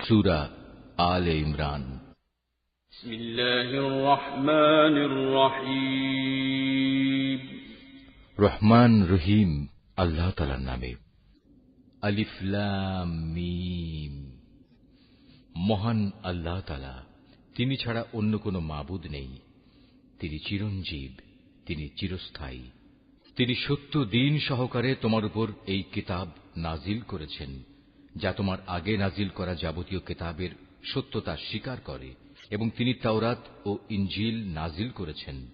সূরা আলে ইমরান। বিসমিল্লাহির রহমানির রহিম। রহমান রহিম আল্লাহ তাআলার নামে। আলিফ লাম মিম। মহান আল্লাহ তাআলা, তিনি ছাড়া অন্য কোনো মাবুদ নেই। তিনি চিরঞ্জীব, তিনি চিরস্থায়ী। তিনি সত্য দ্বীন সহকারে তোমার উপর এই কিতাব নাজিল করেছেন, যা তোমার আগে নাজিল করা যাবতীয় কিতাবের সত্যতা স্বীকার করে, এবং তিনি তাওরাত ও ইনজিল নাজিল করেছেন।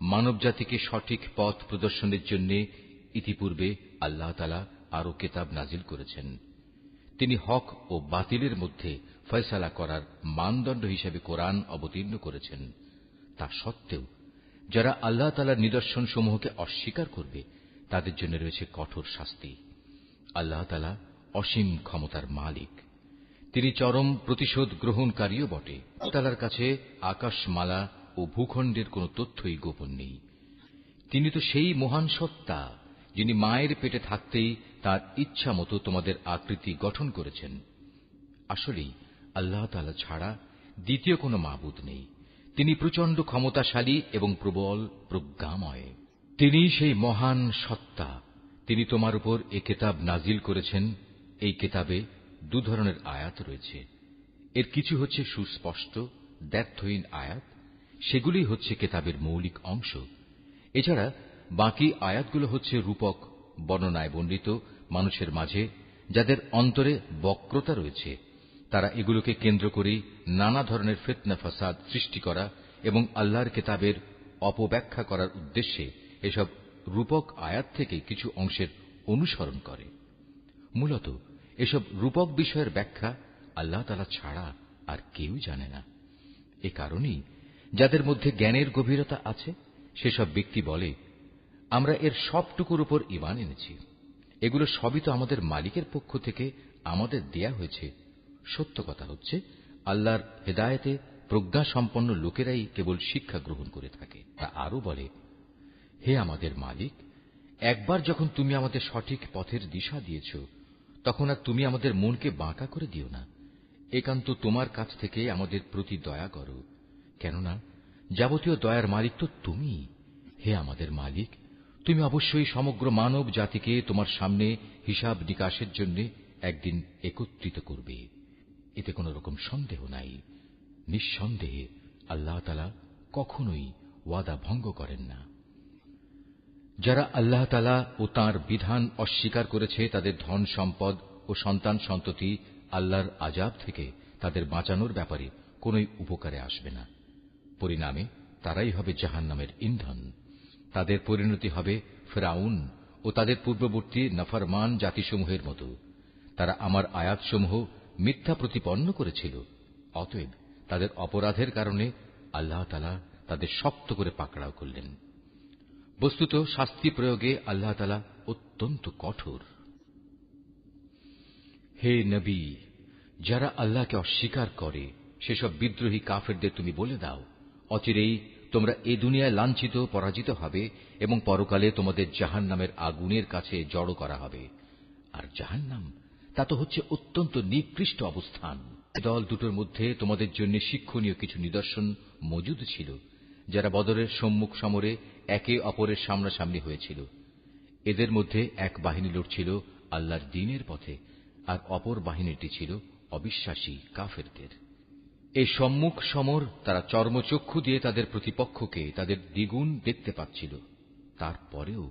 মানবজাতিকে সঠিক পথ প্রদর্শনের জন্য ইতিপূর্বে আল্লাহ তাআলা আরো কিতাব নাজিল করেছেন। তিনি হক ও বাতিলের মধ্যে ফয়সালা করার মানদণ্ড হিসেবে কোরআন অবতীর্ণ করেছেন। তা সত্ত্বেও যারা আল্লাহ তাআলার নিদর্শন সমূহকে অস্বীকার করবে, তাদের জন্য রয়েছে কঠোর শাস্তি। আল্লাহ তাআলা অসীম ক্ষমতার মালিক, তিনি চরম প্রতিশোধ গ্রহণকারীও বটে। তাআলার কাছে আকাশমালা ও ভূখণ্ডের কোন তথ্যই গোপন নেই। তিনি তো সেই মহান সত্তা, যিনি মায়ের পেটে থাকতেই তার ইচ্ছা মতো তোমাদের আকৃতি গঠন করেছেন। আসলেই আল্লাহ তাআলা ছাড়া দ্বিতীয় কোনো মাবুদ নেই। তিনি প্রচন্ড ক্ষমতাশালী এবং প্রবল প্রজ্ঞাময়। তিনি সেই মহান সত্তা। তিনি তোমার উপর এ কিতাব নাজিল করেছেন। এই কিতাবে দু ধরনের আয়াত রয়েছে। এর কিছু হচ্ছে সুস্পষ্ট দ্ব্যর্থহীন আয়াত, সেগুলি হচ্ছে কিতাবের মৌলিক অংশ। এছাড়া বাকি আয়াতগুলো হচ্ছে রূপক বর্ণনায় বর্ণিত মানুষের মাঝে, যাদের অন্তরে বক্রতা রয়েছে। তারা এগুলোকে কেন্দ্র করে নানা ধরনের ফিতনা ফাসাদ সৃষ্টি করা এবং আল্লাহর কিতাবের অপব্যাখ্যা করার উদ্দেশ্যে এসব রূপক আয়াত থেকে কিছু অংশের অনুসরণ করে। মূলত এসব রূপক বিষয়ের ব্যাখ্যা আল্লাহ তাআলা ছাড়া আর কেউ জানে না। এ কারণেই যাদের মধ্যে জ্ঞানের গভীরতা আছে, সেসব ব্যক্তি বলে, আমরা এর সবটুকুর উপর ঈমান এনেছি। এগুলো সবই তো আমাদের মালিকের পক্ষ থেকে আমাদের দেয়া হয়েছে। সত্য কথা হচ্ছে, আল্লাহর হেদায়েতে প্রজ্ঞা সম্পন্ন লোকেরাই কেবল শিক্ষা গ্রহণ করে থাকে। তা আরো বলে, হে আমাদের মালিক, একবার যখন তুমি আমাদের সঠিক পথের দিশা দিয়েছ, তখন আর তুমি আমাদের মনকে বাঁকা করে দিও না। একান্ত তোমার কাছ থেকে আমাদের প্রতি দয়া করো, কেননা যাবতীয় দয়ার মালিক তো তুমি। হে আমাদের মালিক, তুমি অবশ্যই সমগ্র মানব জাতিকে তোমার সামনে হিসাব নিকাশের জন্য একদিন একত্রিত করবে। এতে কোন রকম সন্দেহ নাই। নিঃসন্দেহে আল্লাহ তাআলা কখনোই ওয়াদা ভঙ্গ করেন না। যারা আল্লাহ তাআলা ও তাঁর বিধান অস্বীকার করেছে, তাদের ধন সম্পদ ও সন্তান সন্ততি আল্লাহর আযাব থেকে তাদের বাঁচানোর ব্যাপারে কোনই উপকারে আসবে না। পরিণামে তারাই হবে জাহান্নামের ইন্ধন। তাদের পরিণতি হবে ফিরআউন ও তাদের পূর্ববর্তী নাফরমান জাতিসমূহের মতো। তারা আমার আয়াতসমূহ মিথ্যা প্রতিপন্ন করেছিল। অতএব তাদের অপরাধের কারণে আল্লাহ তাআলা তাদের শক্ত করে পাকড়াও করলেন। বস্তুত শাস্তি প্রয়োগে আল্লাহ তাআলা অত্যন্ত কঠোর। হে নবী, যারা আল্লাহকে অস্বীকার করে, সেসব বিদ্রোহী কাফেরদের তুমি বলে দাও, অচিরেই তোমরা এ দুনিয়ায় লাঞ্ছিত পরাজিত হবে এবং পরকালে তোমাদের জাহান্নামের আগুনের কাছে জড়ো করা হবে। আর জাহান্নাম, তা তো হচ্ছে অত্যন্ত নিকৃষ্ট অবস্থান। দল দুটোর মধ্যে তোমাদের জন্য শিক্ষণীয় কিছু নিদর্শন মজুদ ছিল, যারা বদরের সম্মুখ সমরে একে অপরের সামনাসামনি হয়েছিল। এদের মধ্যে এক বাহিনী লড়ছিল আল্লাহর দ্বীনের পথে, আর অপর বাহিনীটি ছিল অবিশ্বাসী কাফেরদের। এই সম্মুখ সমর তারা চর্মচক্ষু দিয়ে তাদের প্রতিপক্ষকে তাদের দ্বিগুণ দেখতে পাচ্ছিল। তারপরেও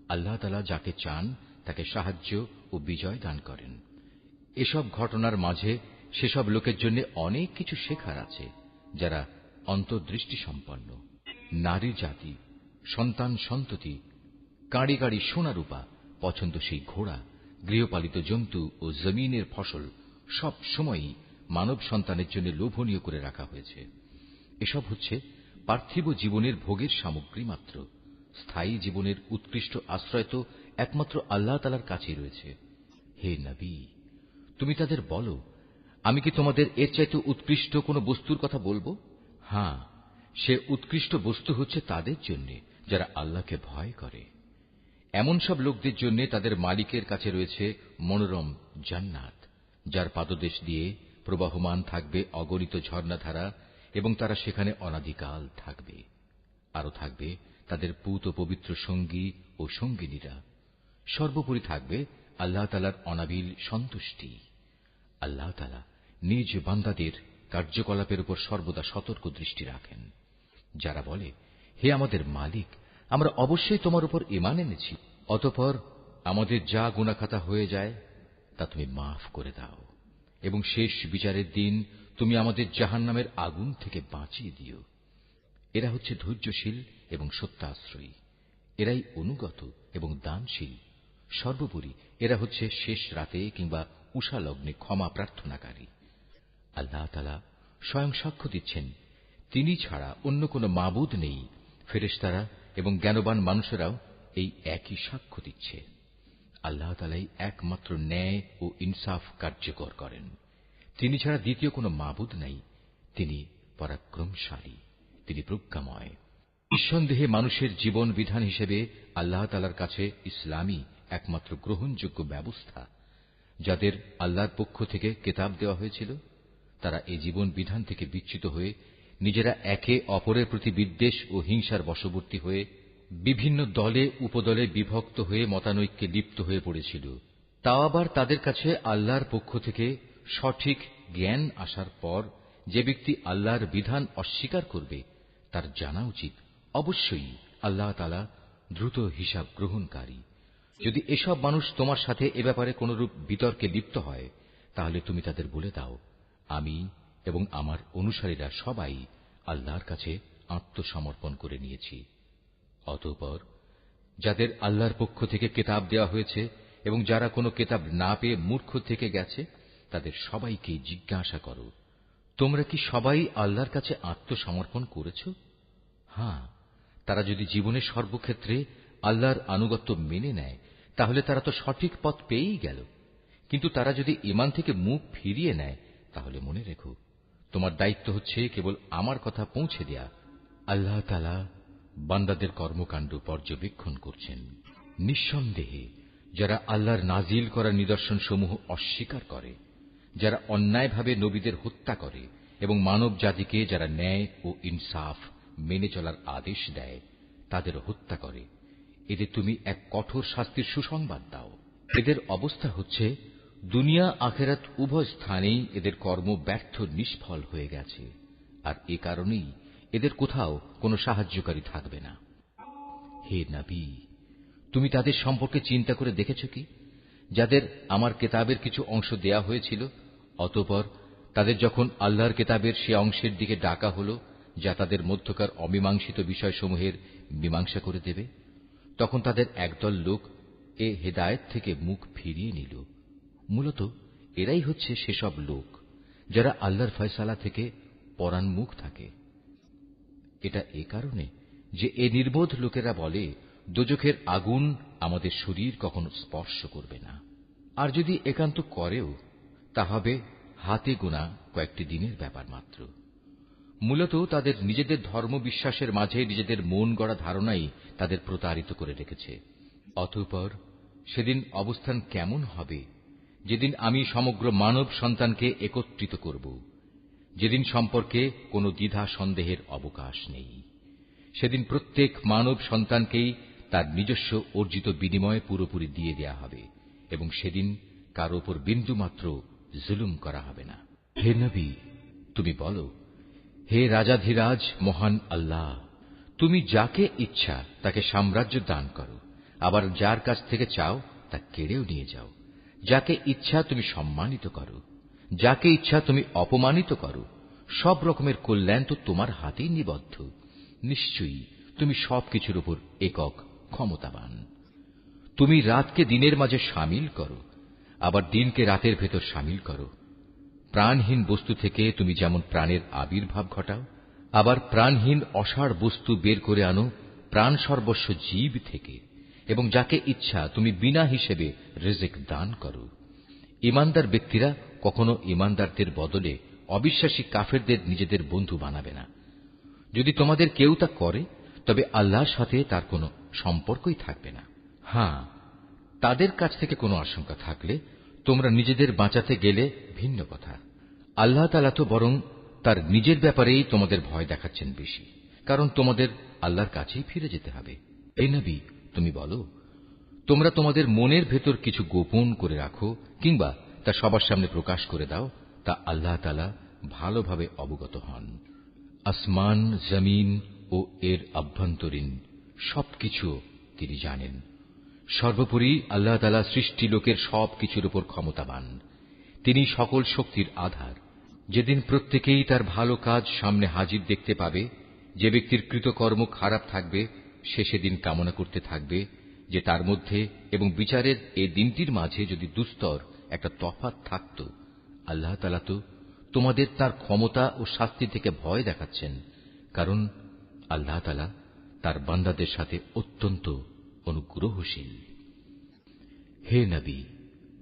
আল্লাহ তাআলা যাকে চান তাকে সাহায্য ও বিজয় দান করেন। এসব ঘটনার মাঝে সেসব লোকের জন্য অনেক কিছু শেখার আছে, যারা অন্তর্দৃষ্টি সম্পন্ন। নারী জাতি, সন্তান সন্ততি, কাঁড়ি কাঁড়ি সোনা রূপা, পছন্দসই ঘোড়া, গৃহপালিত জন্তু ও জমিনের ফসল সব সময়ই মানব সন্তানের জন্য লোভনীয় করে রাখা হয়েছে। এসব হচ্ছে পার্থিব জীবনের ভোগের সামগ্রী মাত্র। স্থায়ী জীবনের উৎকৃষ্ট আশ্রয় তো একমাত্র আল্লাহ তাআলার কাছেই রয়েছে। হে নবী, তুমি তাদের বলো, আমি কি তোমাদের এর চাইতে উৎকৃষ্ট কোন বস্তুর কথা বলবো? হ্যাঁ, সে উৎকৃষ্ট বস্তু হচ্ছে তাদের জন্য যারা আল্লাহকে ভয় করে। এমন সব লোকদের জন্য তাদের মালিকের কাছে রয়েছে মনোরম জান্নাত, যার পাদদেশ দিয়ে প্রবাহমান থাকবে অগণিত ঝর্ণাধারা এবং তারা সেখানে অনাদিকাল থাকবে। আরও থাকবে তাদের পূত ও পবিত্র সঙ্গী ও সঙ্গিনীরা। সর্বোপরি থাকবে আল্লাহ তাআলার অনাবিল সন্তুষ্টি। আল্লাহ তাআলা নিজ বান্দাদের কার্যকলাপের উপর সর্বদা সতর্ক দৃষ্টি রাখেন। যারা বলে, হে আমাদের মালিক, আমরা অবশ্যই তোমার উপর ঈমান এনেছি, অতঃপর আমাদের যা গুনাহখাতা হয়ে যায় তা তুমি মাফ করে দাও এবং শেষ বিচারের দিন তুমি আমাদের জাহান্নামের আগুন থেকে বাঁচিয়ে দিও। এরা হচ্ছে ধৈর্যশীল এবং সত্যাশ্রয়ী, এরাই অনুগত এবং দানশীল। সর্বোপরি এরা হচ্ছে শেষ রাতে কিংবা উষা লগ্নে ক্ষমা প্রার্থনাকারী। আল্লাহ তাআলা স্বয়ং সাক্ষ্য দিচ্ছেন, তিনি ছাড়া অন্য কোন মাবুদ নেই। ফেরেশতারা এবং জ্ঞানবান মানুষেরাও এই একই সাক্ষ্য দিচ্ছে। আল্লাহ তাআলাই একমাত্র ন্যায় ও ইনসাফ কার্যকর করেন। তিনি ছাড়া দ্বিতীয় কোন মাবুদ নাই। তিনি পরাক্রমশালী, তিনি প্রজ্ঞাময়। নিঃসন্দেহে মানুষের জীবন বিধান হিসেবে আল্লাহ তাআলার কাছে ইসলামই একমাত্র গ্রহণযোগ্য ব্যবস্থা। যাদের আল্লাহর পক্ষ থেকে কিতাব দেওয়া হয়েছিল, তারা এই জীবন বিধান থেকে বিচ্যুত হয়ে নিজেরা একে অপরের প্রতি বিদ্বেষ ও হিংসার বশবর্তী হয়ে বিভিন্ন দলে উপদলে বিভক্ত হয়ে মতানৈক্যে লিপ্ত হয়ে পড়েছিল। তাও আবার তাদের কাছে আল্লাহর পক্ষ থেকে সঠিক জ্ঞান আসার পর যে ব্যক্তি আল্লাহর বিধান অস্বীকার করবে, তার জানা উচিত অবশ্যই আল্লাহ তাআলা দ্রুত হিসাব গ্রহণকারী। যদি এসব মানুষ তোমার সাথে এ ব্যাপারে কোনরূপ বিতর্কে লিপ্ত হয়, তাহলে তুমি তাদের বলে দাও, আমি এবং আমার অনুসারীরা সবাই আল্লাহর কাছে আত্মসমর্পণ করে নিয়েছি। অতঃপর যাদের আল্লাহর পক্ষ থেকে কিতাব দেওয়া হয়েছে এবং যারা কোনো কিতাব না পেয়ে মূর্খ থেকে গেছে, তাদের সবাইকে জিজ্ঞাসা করো, তোমরা কি সবাই আল্লাহর কাছে আত্মসমর্পণ করেছ? হ্যাঁ, তারা যদি জীবনের সর্বক্ষেত্রে আল্লাহর আনুগত্য মেনে নেয়, তাহলে তারা তো সঠিক পথ পেয়েই গেল। কিন্তু তারা যদি ঈমান থেকে মুখ ফিরিয়ে নেয়, তাহলে মনে রেখো, তোমার দায়িত্ব হচ্ছে কেবল আমার কথা পৌঁছে দেয়া। আল্লাহ তাআলা বান্দাদের কর্মকাণ্ড পর্যবেক্ষণ করছেন। নিঃসন্দেহে যারা আল্লাহর নাজিল করা নিদর্শনসমূহ অস্বীকার করে, যারা অন্যায়ভাবে নবীদের হত্যা করে এবং মানব জাতিকে যারা ন্যায় ও ইনসাফ মেনে চলার আদেশ দেয়, তাদের হত্যা করে, এদের তুমি এক কঠোর শাস্তির সুসংবাদ দাও। এদের অবস্থা হচ্ছে দুনিয়া আখেরাত উভয় স্থানেই এদের কর্ম ব্যর্থ নিষ্ফল হয়ে গেছে, আর এ কারণেই এদের কোথাও কোনো সাহায্যকারী থাকবে না। হে নবী, তুমি তাদের সম্পর্কে চিন্তা করে দেখেছ কি, যাদের আমার কেতাবের কিছু অংশ দেয়া হয়েছিল, অতঃপর তাদের যখন আল্লাহর কেতাবের সে অংশের দিকে ডাকা হল যা তাদের মধ্যকার অমীমাংসিত বিষয়সমূহের মীমাংসা করে দেবে, তখন তাদের একদল লোক এ হেদায়েত থেকে মুখ ফিরিয়ে নিল। মূলত এরাই হচ্ছে সেসব লোক যারা আল্লাহর ফয়সালা থেকে পরান্মুখ থাকে। এটা এ কারণে যে এ নির্বোধ লোকেরা বলে, দোজখের আগুন আমাদের শরীর কখনো স্পর্শ করবে না, আর যদি একান্ত করেও তা হবে হাতে গোনা কয়েকটি দিনের ব্যাপার মাত্র। মূলত তাদের নিজেদের ধর্ম বিশ্বাসের মাঝে নিজেদের মন গড়া ধারণাই তাদের প্রতারিত করে রেখেছে। অতঃপর সেদিন অবস্থান কেমন হবে, যেদিন আমি সমগ্র মানব সন্তানকে একত্রিত করব, যেদিন সম্পর্কে কোনো দ্বিধা সন্দেহের অবকাশ নেই। সেদিন প্রত্যেক মানব সন্তানকেই তার নিজস্ব অর্জিত বিনিময় পুরোপুরি দিয়ে দেয়া হবে এবং সেদিন কারো উপর বিন্দুমাত্র জুলুম করা হবে না। হে নবী, তুমি বলো, হে রাজাধিরাজ মহান আল্লাহ, তুমি যাকে ইচ্ছা তাকে সাম্রাজ্য দান করো, আবার যার কাছ থেকে চাও তা কেড়েও নিয়ে যাও। যাকে ইচ্ছা তুমি সম্মানিত করো, যাকে ইচ্ছা তুমি অপমানিত করো। সব রকমের কল্যাণ তো তোমার হাতেই নিবদ্ধ। নিশ্চয়ই তুমি সবকিছুর উপর একক ক্ষমতাবান। তুমি রাতকে দিনের মাঝে শামিল করো, আবার দিনকে রাতের ভেতর শামিল করো। প্রাণহীন বস্তু থেকে তুমি যেমন প্রাণের আবির্ভাব ঘটাও, আবার প্রাণহীন অসাড় বস্তু বের করে আনো প্রাণ সর্বস্ব জীব থেকে, এবং যাকে ইচ্ছা তুমি বিনা হিসেবে রিজিক দান করো। ঈমানদার ব্যক্তিরা কখনো ঈমানদারদের বদলে অবিশ্বাসী কাফেরদের নিজেদের বন্ধু বানাবে না। যদি তোমাদের কেউ তা করে, তবে আল্লাহর সাথে তার কোনো সম্পর্কই থাকবে না। হ্যাঁ, তাদের কাছ থেকে কোনো আশঙ্কা থাকলে তোমরা নিজেদের বাঁচাতে গেলে ভিন্ন কথা। আল্লাহ তাআলা তো বরং তার নিজের ব্যাপারেই তোমাদের ভয় দেখাচ্ছেন বেশি, কারণ তোমাদের আল্লাহর কাছেই ফিরে যেতে হবে। হে নবী, তুমি বলো, তোমরা তোমাদের মনের ভেতর কিছু গোপন করে রাখো কিংবা তা সবার সামনে প্রকাশ করে দাও, তা আল্লাহ তাআলা ভালোভাবে অবগত হন। আসমান, জমিন ও এর আভ্যন্তরীণ সবকিছু তিনি জানেন। সর্বোপরি আল্লাহ তাআলা সৃষ্টি লোকের সবকিছুর উপর ক্ষমতাবান। তিনি সকল শক্তির আধার। যেদিন প্রত্যেকেই তার ভালো কাজ সামনে হাজির দেখতে পাবে, যে ব্যক্তির কৃতকর্ম খারাপ থাকবে সে সেদিন কামনা করতে থাকবে যে তার মধ্যে এবং বিচারের এই দিনটির মাঝে যদি দুস্তর একটা তফাৎ থাকত। আল্লাহ তাআলা তো তোমাদের তার ক্ষমতা ও শাস্তি থেকে ভয় দেখাচ্ছেন, কারণ আল্লাহ তাআলা তার বান্দাদের সাথে অত্যন্ত অনুগ্রহশীল। হে নবী,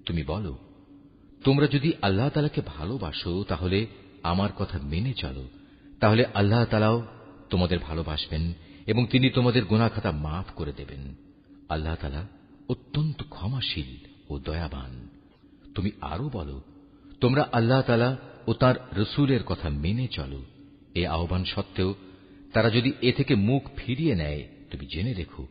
তুমি বলো, তোমরা যদি আল্লাহ তাআলাকে ভালোবাসো তাহলে আমার কথা মেনে চলো, তাহলে আল্লাহ তাআলাও তোমাদের ভালোবাসবেন এবং তিনি তোমাদের গুনাহ খাতা মাফ করে দেবেন। আল্লাহ তাআলা অত্যন্ত ক্ষমাশীল ও দয়াবান। তুমি আরো বলো, তোমরা আল্লাহ তাআলা ও তাঁর রাসূলের কথা মেনে চলো। এই আহ্বান সত্ত্বেও তারা যদি এ থেকে মুখ ফিরিয়ে নেয়, তুমি জেনে রেখো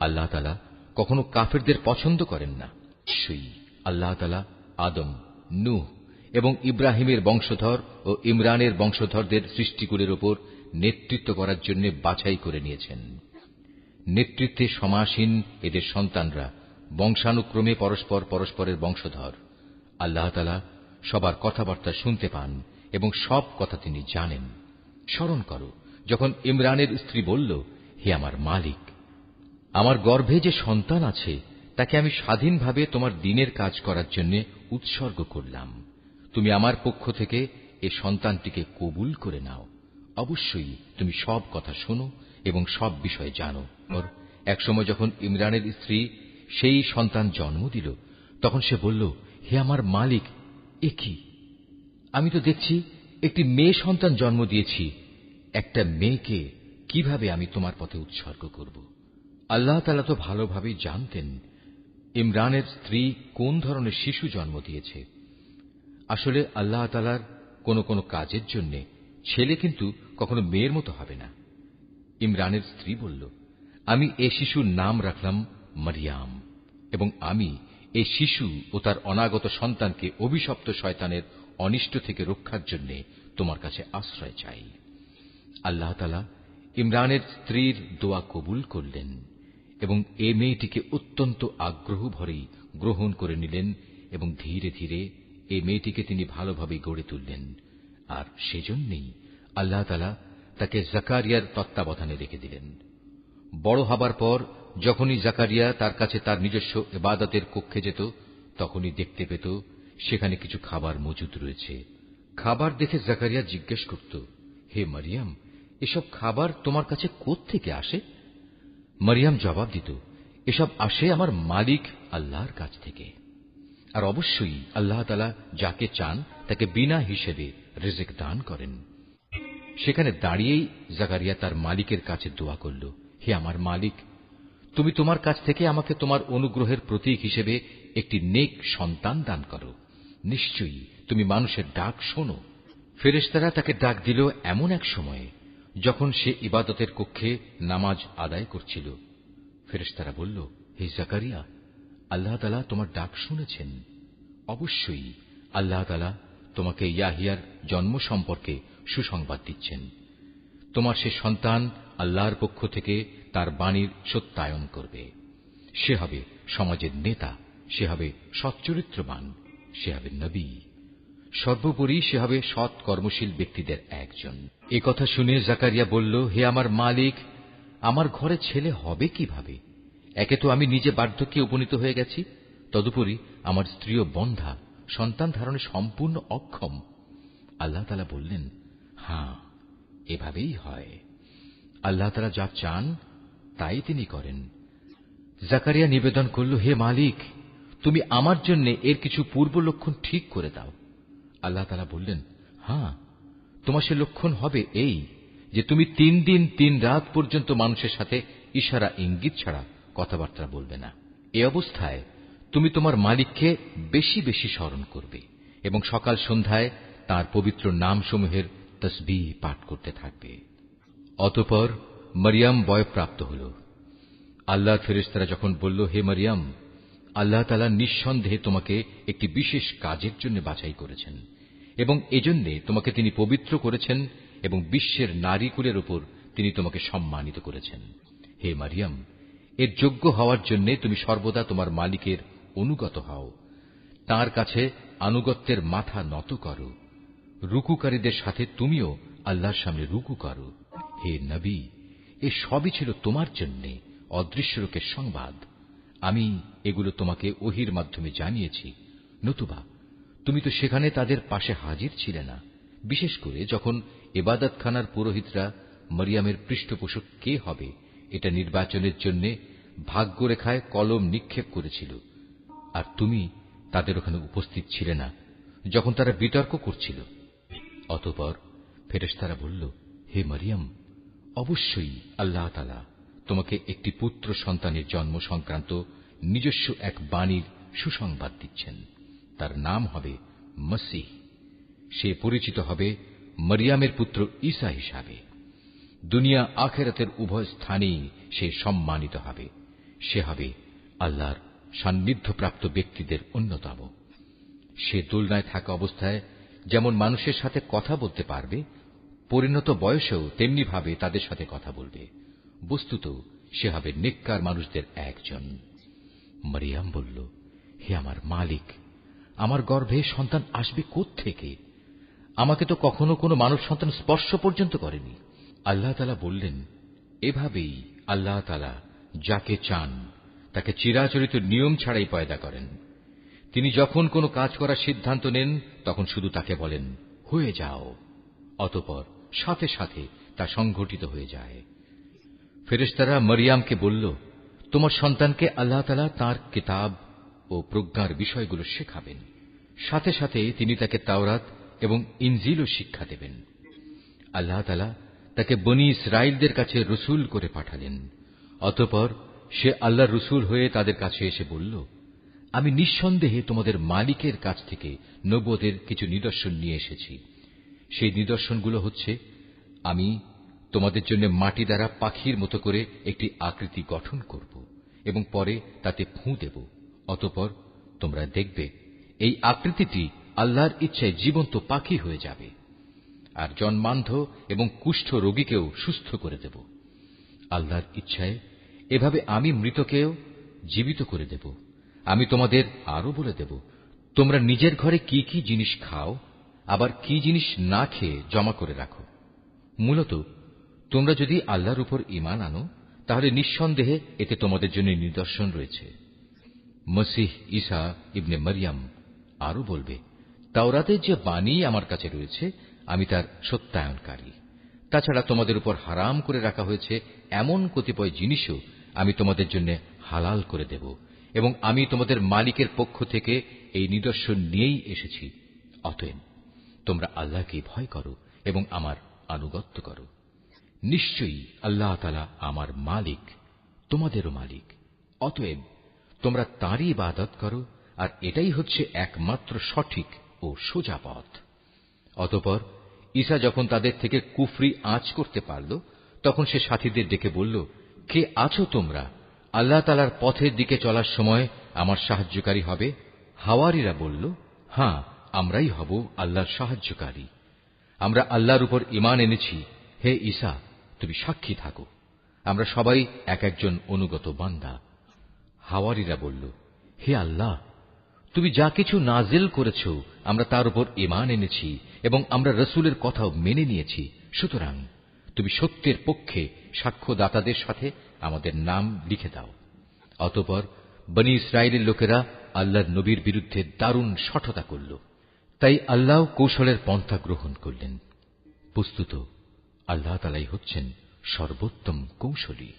আল্লাহ তাআলা কখনো কাফেরদের পছন্দ করেন না। নিশ্চয়ই আল্লাহ তাআলা আদম, নূহ এবং ইব্রাহিমের বংশধর ও ইমরানের বংশধরদের সৃষ্টিকুলের উপর নেতৃত্ব করার জন্য বাছাই করে নিয়েছেন। নেতৃত্বে সমাসীন এদের সন্তানরা বংশানুক্রমে পরস্পর পরস্পরের বংশধর। আল্লাহ তাআলা সবার কথাবার্তা শুনতে পান এবং সব কথা তিনি জানেন। স্মরণ করো, যখন ইমরানের স্ত্রী বলল, হে আমার মালিক, আমার গর্ভে যে সন্তান আছে তাকে আমি স্বাধীনভাবে তোমার দ্বীনের কাজ করার জন্য উৎসর্গ করলাম। তুমি আমার পক্ষ থেকে এ সন্তানটিকে কবুল করে নাও। অবশ্যই তুমি সব কথা শোনো এবং সব বিষয় জানো। একসময় যখন ইমরানের স্ত্রী সেই সন্তান জন্ম দিল, তখন সে বলল, হে আমার মালিক, এ কি? আমি তো দেখছি একটি মেয়ে সন্তান জন্ম দিয়েছি। একটা মেয়েকে কিভাবে আমি তোমার পথে উৎসর্গ করব? আল্লাহ তাআলা তো ভালোভাবেই জানতেন ইমরানের স্ত্রী কোন ধরনের শিশু জন্ম দিয়েছে। আসলে আল্লাহ তাআলার কোন কোন কাজের জন্য ছেলে কিন্তু কখনো মেয়ের মতো হবে না। ইমরানের স্ত্রী বলল, আমি এ শিশুর নাম রাখলাম মারিয়াম, এবং আমি এই শিশু ও তার অনাগত সন্তানকে অভিশপ্ত শয়তানের অনিষ্ট থেকে রক্ষার জন্য তোমার কাছে আশ্রয় চাই। আল্লাহ তাআলা ইমরানের স্ত্রীর দোয়া কবুল করলেন এবং এ মেয়েটিকে অত্যন্ত আগ্রহ ভরেই গ্রহণ করে নিলেন এবং ধীরে ধীরে এই মেয়েটিকে তিনি ভালোভাবে গড়ে তুললেন। আর সেজন্যই আল্লাহ তাআলা তাকে জাকারিয়ার তত্ত্বাবধানে রেখে দিলেন। বড় হবার পর যখনই জাকারিয়া তার কাছে তার নিজস্ব ইবাদতের কক্ষে যেত, তখনই দেখতে পেত সেখানে কিছু খাবার মজুদ রয়েছে। খাবার দেখে জাকারিয়া জিজ্ঞেস করত, হে মারিয়াম, এসব খাবার তোমার কাছে কোত্থেকে আসে? মারিয়াম জবাব দিত, এসব আসে আমার মালিক আল্লাহর কাছ থেকে। আর অবশ্যই আল্লাহ তাআলা যাকে চান তাকে বিনা হিসেবে রিজিক দান করেন। সেখানে দাঁড়িয়েই জাকারিয়া তার মালিকের কাছে দোয়া করল, হে আমার মালিক, তুমি তোমার কাছ থেকে আমাকে তোমার অনুগ্রহের প্রতীক হিসেবে একটি নেক সন্তান দান করো। নিশ্চয়ই তুমি মানুষের ডাক শোনো। ফেরেশতারা তাকে ডাক দিল এমন এক সময়ে যখন সে ইবাদতের কক্ষে নামাজ আদায় করছিল। ফেরেশতারা বলল, হে জাকারিয়া, আল্লাহ তাআলা তোমার ডাক শুনেছেন। অবশ্যই আল্লাহ তাআলা তোমাকে ইয়াহিয়ার জন্ম সম্পর্কে সুসংবাদ দিচ্ছেন। তোমার সে সন্তান আল্লাহর পক্ষ থেকে তার বাণীর সত্যায়ন করবে। সে হবে সমাজের নেতা, সে হবে সচ্চরিত্রবান, সে হবে নবী, সর্বোপরি সে হবে সৎ কর্মশীল ব্যক্তিদের একজন। এ কথা শুনে জাকারিয়া বলল, হে আমার মালিক, আমার ঘরে ছেলে হবে কিভাবে? একে তো আমি নিজে বার্ধক্যে উপনীত হয়ে গেছি, তদুপরি আমার স্ত্রীও বন্ধ্যা, সন্তান ধারণে সম্পূর্ণ অক্ষম। আল্লাহ তাআলা বললেন, হ্যাঁ, এভাবেই হয়। আল্লাহ তাআলা যা চান তাই তিনি করেন। জাকারিয়া নিবেদন করল, হে মালিক, তুমি আমার জন্য এর কিছু পূর্ব লক্ষণ ঠিক করে দাও। আল্লাহ তাআলা বললেন, হ্যাঁ, তোমার সে লক্ষণ হবে এই যে তুমি 3 দিন 3 রাত পর্যন্ত মানুষের সাথে ইশারা ইঙ্গিত ছাড়া কথাবার্তা বলবে না। এ অবস্থায় তুমি তোমার মালিককে বেশি বেশি স্মরণ করবে এবং সকাল সন্ধ্যায় তাঁর পবিত্র নামসমূহের তসবিহ পাঠ করতে থাকবে। অতঃপর মরিয়ম বয়প্রাপ্ত হল। আল্লাহর ফেরেশতারা যখন বলল, হে মরিয়ম, আল্লাহ তাআলা নিঃসন্দেহে তোমাকে একটি বিশেষ কাজের জন্য বাছাই করেছেন এবং এজন্যে তোমাকে তিনি পবিত্র করেছেন এবং বিশ্বের নারীকুলের উপর তিনি তোমাকে সম্মানিত করেছেন। হে মরিয়ম, এর যোগ্য হওয়ার জন্য তুমি সর্বদা তোমার মালিকের অনুগত হও, তাঁর কাছে আনুগত্যের মাথা নত করো, রুকুকারীদের সাথে তুমিও আল্লাহর সামনে রুকু করো। হে নবী, এ সবই ছিল তোমার জন্য অদৃশ্য লোকের সংবাদ। আমি এগুলো তোমাকে ওহির মাধ্যমে জানিয়েছি, নতুবা তুমি তো সেখানে তাদের পাশে হাজির ছিলে না, বিশেষ করে যখন ইবাদতখানার পুরোহিতরা মরিয়মের পৃষ্ঠপোষক কে হবে এটা নির্বাচনের জন্য ভাগ্যরেখায় কলম নিক্ষেপ করেছিল, আর তুমি তাদের ওখানে উপস্থিত ছিলে না যখন তারা বিতর্ক করছিল। অতঃপর ফেরেশতারা বলল, হে মরিয়ম, অবশ্যই আল্লাহ তাআলা তোমাকে একটি পুত্র সন্তানের জন্ম সংক্রান্ত নিজস্ব এক বাণীর সুসংবাদ দিচ্ছেন। তার নাম হবে মসীহ। সে পরিচিত হবে মরিয়মের পুত্র ঈসা হিসাবে। দুনিয়া আখিরাতের উভয় স্থানেই সে সম্মানিত হবে। সে হবে আল্লাহর সান্নিধ্যপ্রাপ্ত ব্যক্তিদের অন্যতম। সে দোলনায় থাকা অবস্থায় যেমন মানুষের সাথে কথা বলতে পারবে, পরিণত বয়সেও তেমনি ভাবে তাদের সাথে কথা বলবে। বস্তুত সে হবে নেককার মানুষদের একজন। মরিয়ম বলল, হে আমার মালিক, আমার গর্ভে সন্তান আসবে কোত্থেকে? আমাকে তো কখনো কোনো মানব সন্তান স্পর্শ পর্যন্ত করেনি। আল্লাহ তাআলা বললেন, এভাবেই আল্লাহ তাআলা যাকে চান তাকে চিরাচরিত নিয়ম ছাড়াই পয়দা করেন। তিনি যখন কোনো কাজ করার সিদ্ধান্ত নেন তখন শুধু তাকে বলেন, হয়ে যাও, অতঃপর সাথে সাথে তা সংঘটিত হয়ে যায়। ফেরেশতারা মরিয়মকে বলল, তোমার সন্তানকে আল্লাহ তাআলা তাঁর কিতাব ও প্রজ্ঞার বিষয়গুলো শেখাবেন, সাথে সাথে তিনি তাকে তাওরাত এবং ইনজিলও শিক্ষা দেবেন। আল্লাহ তাআলা তাকে বনী ইসরাইলদের কাছে রসুল করে পাঠালেন। অতঃপর সে আল্লাহর রসুল হয়ে তাদের কাছে এসে বলল, আমি নিঃসন্দেহে তোমাদের মালিকের কাছ থেকে নবুয়তের কিছু নিদর্শন নিয়ে এসেছি। সেই নিদর্শনগুলো হচ্ছে, আমি তোমাদের জন্য মাটি দ্বারা পাখির মতো করে একটি আকৃতি গঠন করব এবং পরে তাতে ফুঁ দেব। অতঃপর তোমরা দেখবে এই আকৃতিটি আল্লাহর ইচ্ছায় জীবন্ত পাখি হয়ে যাবে, আর জন্মান্ধ এবং কুষ্ঠ রোগীকেও সুস্থ করে দেব। আল্লাহর ইচ্ছায় এভাবে আমি মৃতকেও জীবিত করে দেব। আমি তোমাদের আরো বলে দেব, তোমরা নিজের ঘরে কি কি জিনিস খাও, আবার কি জিনিস না খেয়ে জমা করে রাখো। মূলত তোমরা যদি আল্লাহর উপর ঈমান আনো তাহলে নিঃসন্দেহে এতে তোমাদের জন্য নিদর্শন রয়েছে। মসীহ ঈসা ইবনে মরিয়ম আরো বলবে, তাওরাতের যে বাণী আমার কাছে রয়েছে আমি তার সত্যায়নকারী। তাছাড়া তোমাদের উপর হারাম করে রাখা হয়েছে এমন কতিপয় জিনিসও আমি তোমাদের জন্য হালাল করে দেব, এবং আমি তোমাদের মালিকের পক্ষ থেকে এই নিদর্শন নিয়েই এসেছি। অতএব তোমরা আল্লাহকে ভয় করো এবং আমার আনুগত্য করো। নিশ্চয়ই আল্লাহ তাআলা আমার মালিক, তোমাদেরও মালিক। অতএব তোমরা তাঁরই ইবাদত করো, আর এটাই হচ্ছে একমাত্র সঠিক ও সোজা পথ। অতঃপর ঈসা যখন তাদের থেকে কুফরি আঁচ করতে পারল তখন সে সাথীদের ডেকে বলল, কে আছো তোমরা আল্লাহ তাআলার পথের দিকে চলার সময় আমার সাহায্যকারী হবে? হাওয়ারীরা বলল, হ্যাঁ, আমরাই হব আল্লাহর সাহায্যকারী। আমরা আল্লাহর উপর ঈমান এনেছি। হে ঈসা, তুমি সাক্ষী থাকো, আমরা সবাই এক একজন অনুগত বান্দা। হাওয়ারীরা বলল, হে আল্লাহ, তুমি যা কিছু নাজিল করেছ আমরা তার উপর ঈমান এনেছি এবং আমরা রসুলের কথাও মেনে নিয়েছি। সুতরাং তুমি সত্যের পক্ষে সাক্ষ্যদাতাদের সাথে আমাদের নাম লিখে দাও। অতঃপর বনী ইসরায়েলের লোকেরা আল্লাহর নবীর বিরুদ্ধে দারুণ শঠতা করল, তাই আল্লাহ কৌশলের পন্থা গ্রহণ করলেন। বস্তুত আল্লাহ তাআলাই হচ্ছেন সর্বোত্তম কৌশলী।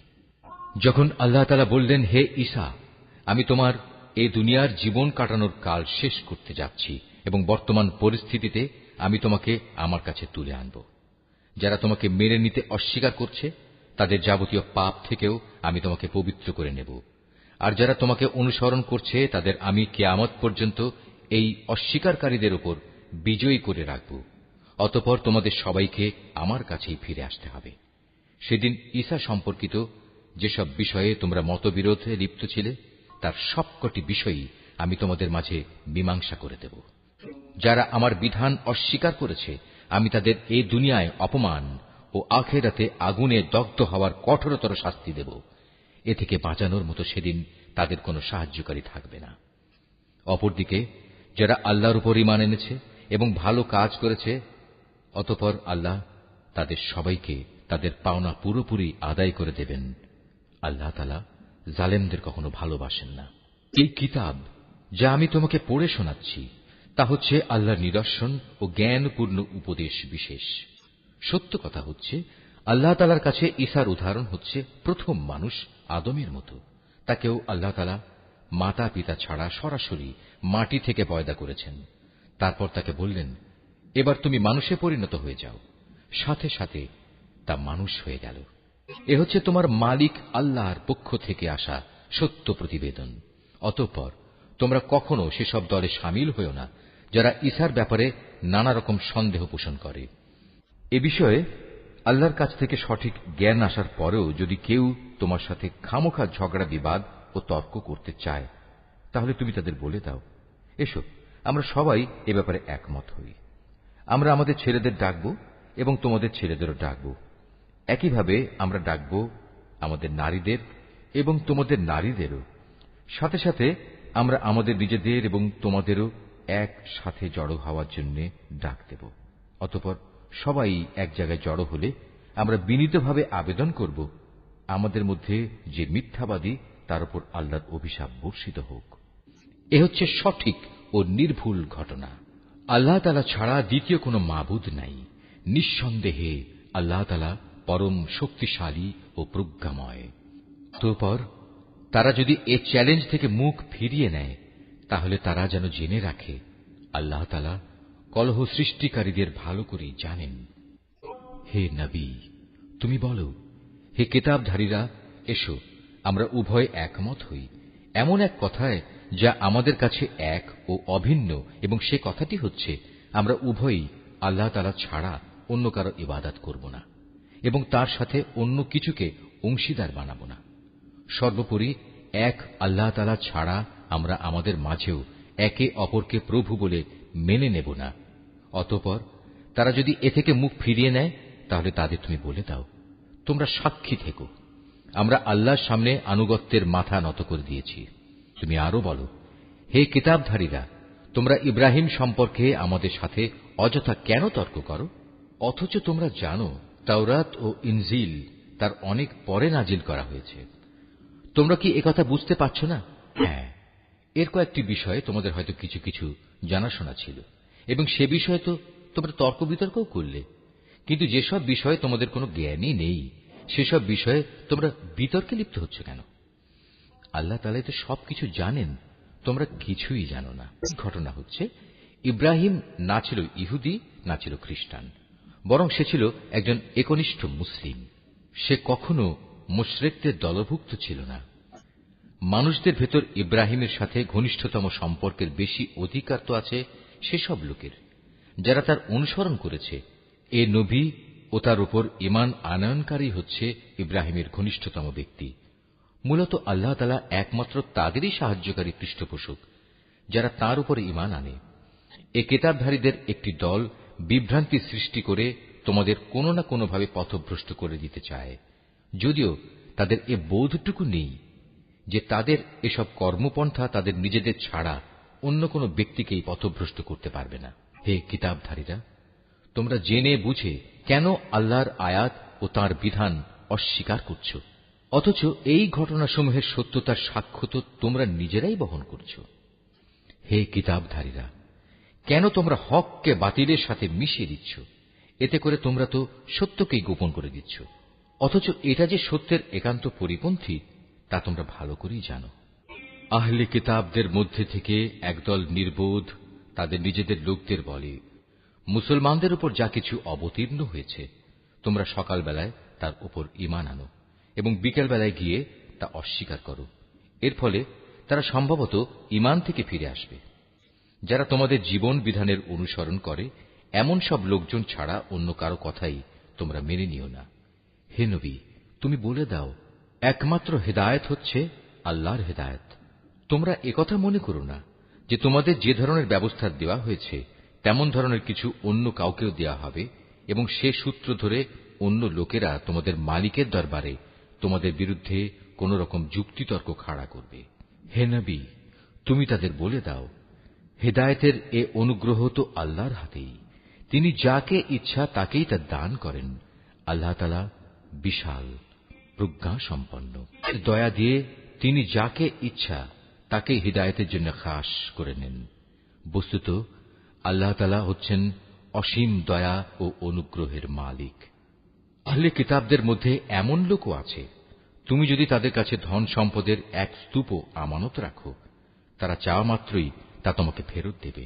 যখন আল্লাহ তাআলা বললেন, হে ঈসা, আমি তোমার এই দুনিয়ার জীবন কাটানোর কাল শেষ করতে যাচ্ছি এবং বর্তমান পরিস্থিতিতে আমি তোমাকে আমার কাছে তুলে আনব। যারা তোমাকে মেনে নিতে অস্বীকার করছে তাদের যাবতীয় পাপ থেকেও আমি তোমাকে পবিত্র করে নেব, আর যারা তোমাকে অনুসরণ করছে তাদের আমি কিয়ামত পর্যন্ত এই অস্বীকারীদের উপর বিজয়ী করে রাখব। অতঃপর তোমাদের সবাইকে আমার কাছেই ফিরে আসতে হবে। সেদিন ঈসা সম্পর্কিত যেসব বিষয়ে তোমরা মতবিরোধে লিপ্ত ছিলে, তার সবকটি বিষয়ই আমি তোমাদের মাঝে মীমাংসা করে দেব। যারা আমার বিধান অস্বীকার করেছে, আমি তাদের এই দুনিয়ায় অপমান ও আখিরাতে আগুনে দগ্ধ হওয়ার কঠোরতর শাস্তি দেব। এ থেকে বাঁচানোর মতো সেদিন তাদের কোনো সাহায্যকারী থাকবে না। অপরদিকে যারা আল্লাহর উপর ঈমান এনেছে এবং ভালো কাজ করেছে, অতঃপর আল্লাহ তাদের সবাইকে তাদের পাওনা পুরোপুরি আদায় করে দেবেন। আল্লাহ তাআলা জালেমদের কখনো ভালোবাসেন না। এই কিতাব যা আমি তোমাকে পড়ে শোনাচ্ছি, তা হচ্ছে আল্লাহর নিদর্শন ও জ্ঞানপূর্ণ উপদেশ বিশেষ। সত্য কথা হচ্ছে, আল্লাহ তাআলার কাছে ঈসার উদাহরণ হচ্ছে প্রথম মানুষ আদমের মতো। তাকেও আল্লাহ তাআলা মাতা পিতা ছাড়া সরাসরি মাটি থেকে পয়দা করেছেন। তারপর তাকে বললেন, এবার তুমি মানুষে পরিণত হয়ে যাও। সাথে সাথে তা মানুষ হয়ে গেল। এ হচ্ছে তোমার মালিক আল্লাহর পক্ষ থেকে আসা সত্য প্রতিবেদন। অতঃপর তোমরা কখনো সেসব দলে সামিল হও না যারা ঈসার ব্যাপারে নানা রকম সন্দেহ পোষণ করে। এ বিষয়ে আল্লাহর কাছ থেকে সঠিক জ্ঞান আসার পরেও যদি কেউ তোমার সাথে খামোখা ঝগড়া বিবাদ ও তর্ক করতে চায়, তাহলে তুমি তাদের বলে দাও, এসো আমরা সবাই এ ব্যাপারে একমত হই। আমরা আমাদের ছেলেদের ডাকব এবং তোমাদের ছেলেদেরও ডাকব। একইভাবে আমরা ডাকব আমাদের নারীদের এবং তোমাদের নারীদেরও। সাথে সাথে আমরা আমাদের নিজেদের এবং তোমাদেরও একসাথে জড়ো হওয়ার জন্য ডাক দেব। অতঃপর সবাই এক জায়গায় জড়ো হলে আমরা বিনীতভাবে আবেদন করব, আমাদের মধ্যে যে মিথ্যাবাদী তার উপর আল্লাহর অভিশাপ বর্ষিত হোক। এ হচ্ছে সঠিক ও নির্ভুল ঘটনা। আল্লাহ তাআলা ছাড়া দ্বিতীয় কোনো মাবুদ নাই। নিঃসন্দেহে আল্লাহ তাআলা পরম শক্তিশালী ও প্রজ্ঞাময়। অতঃপর তারা যদি এ চ্যালেঞ্জ থেকে মুখ ফিরিয়ে নেয়, তাহলে তারা যেন জেনে রাখে, আল্লাহ তাআলা কলহ সৃষ্টিকারীদের ভালো করেই জানেন। হে নবী, তুমি বলো, হে কিতাবধারীরা, এসো আমরা উভয় একমত হই এমন এক কথায় যা আমাদের কাছে এক ও অভিন্ন, এবং সে কথাটি হচ্ছে আমরা উভয়ই আল্লাহ তাআলা ছাড়া অন্য কারো ইবাদত করব না এবং তার সাথে অন্য কিছুকে অংশীদার বানাবো না। সর্বোপরি এক আল্লাহ তাআলা ছাড়া আমরা আমাদের মাঝেও একে অপরকে প্রভু বলে মেনে নেব না। অতঃপর তারা যদি এ থেকে মুখ ফিরিয়ে নেয়, তাহলে তাদের তুমি বলে দাও, তোমরা সাক্ষী থেকো, আমরা আল্লাহর সামনে আনুগত্যের মাথা নত করে দিয়েছি। তুমি আরো বলো, হে কিতাবধারীরা, তোমরা ইব্রাহিম সম্পর্কে আমাদের সাথে অযথা কেন তর্ক করো, অথচ তোমরা জানো তাওরাত ও ইনজিল তার অনেক পরে নাজিল করা হয়েছে। তোমরা কি একথা বুঝতে পারছ না? হ্যাঁ, এর কয়েকটি বিষয়ে তোমাদের হয়তো কিছু কিছু জানাশোনা ছিল এবং সে বিষয়ে তো তোমরা তর্ক বিতর্কও করলে, কিন্তু যেসব বিষয়ে তোমাদের কোনো জ্ঞানই নেই, সেসব বিষয়ে তোমরা বিতর্কে লিপ্ত হচ্ছ কেন? আল্লাহ তাআলা তো সবকিছু জানেন, তোমরা কিছুই জানো না। ঘটনা হচ্ছে, ইব্রাহিম না ছিল ইহুদি না ছিল খ্রিস্টান, বরং সে ছিল একজন একনিষ্ঠ মুসলিম। সে কখনো মুশরিকদের দলভুক্ত ছিল না। মানুষদের ভেতর ইব্রাহিমের সাথে ঘনিষ্ঠতম সম্পর্কের বেশি অধিকার তো আছে সেসব লোকের, যারা তার অনুসরণ করেছে। এ নবী ও তার উপর ঈমান আনয়নকারী হচ্ছে ইব্রাহিমের ঘনিষ্ঠতম ব্যক্তি। মূলত আল্লাহ তাআলা একমাত্র তাদেরই সাহায্যকারী পৃষ্ঠপোষক যারা তার উপরে ঈমান আনে। এ কিতাবধারীদের একটি দল বিভ্রান্তি সৃষ্টি করে তোমাদের কোনো না কোনোভাবে পথভ্রষ্ট করে দিতে চায়, যদিও তাদের এ বোধটুকু নেই যে তাদের এসব কর্মপন্থা তাদের নিজেদের ছাড়া অন্য কোনো ব্যক্তিকেই পথভ্রষ্ট করতে পারবে না। হে কিতাবধারীরা, তোমরা জেনে বুঝে কেন আল্লাহর আয়াত ও তাঁর বিধান অস্বীকার করছ, অথচ এই ঘটনাসমূহের সত্যতার সাক্ষ্য তো তোমরা নিজেরাই বহন করছ। হে কিতাবধারীরা, কেন তোমরা হককে বাতিলের সাথে মিশিয়ে দিচ্ছ? এতে করে তোমরা তো সত্যকেই গোপন করে দিচ্ছ, অথচ এটা যে সত্যের একান্ত পরিপন্থী তা তোমরা ভালো করেই জানো। আহলে কিতাবদের মধ্যে থেকে একদল নির্বোধ তাদের নিজেদের লোকদের বলে, মুসলমানদের উপর যা কিছু অবতীর্ণ হয়েছে তোমরা সকালবেলায় তার উপর ঈমান আনো এবং বিকেলবেলায় গিয়ে তা অস্বীকার করো। এর ফলে তারা সম্ভবত ঈমান থেকে ফিরে আসবে। যারা তোমাদের জীবন বিধানের অনুসরণ করে এমন সব লোকজন ছাড়া অন্য কারো কথাই তোমরা মেনে নিও না। হে নবী, তুমি বলে দাও, একমাত্র হেদায়েত হচ্ছে আল্লাহর হেদায়েত। তোমরা একথা মনে করো না যে তোমাদের যে ধরনের ব্যবস্থা দেওয়া হয়েছে তেমন ধরনের কিছু অন্য কাউকেও দেওয়া হবে এবং সে সূত্র ধরে অন্য লোকেরা তোমাদের মালিকের দরবারে তোমাদের বিরুদ্ধে কোন রকম যুক্তিতর্ক খাড়া করবে। হে নবী, তুমি তাদের বলে দাও, হেদায়েতের এ অনুগ্রহ তো আল্লাহর হাতেই। তিনি যাকে ইচ্ছা তাকেই তা দান করেন। আল্লাহ তাআলা বিশাল প্রজ্ঞা সম্পন্ন। দয়া দিয়ে তিনি যাকে ইচ্ছা তাকে হিদায়াতের জন্য খাস করে নেন। বস্তুত আল্লাহ তাআলা হচ্ছেন অসীম দয়া ও অনুগ্রহের মালিক। আহলে কিতাবদের মধ্যে এমন লোকও আছে, তুমি যদি তাদের কাছে ধন সম্পদের এক স্তূপ আমানত রাখো, তারা চাওয়া মাত্রই তা তোমাকে ফেরত দেবে।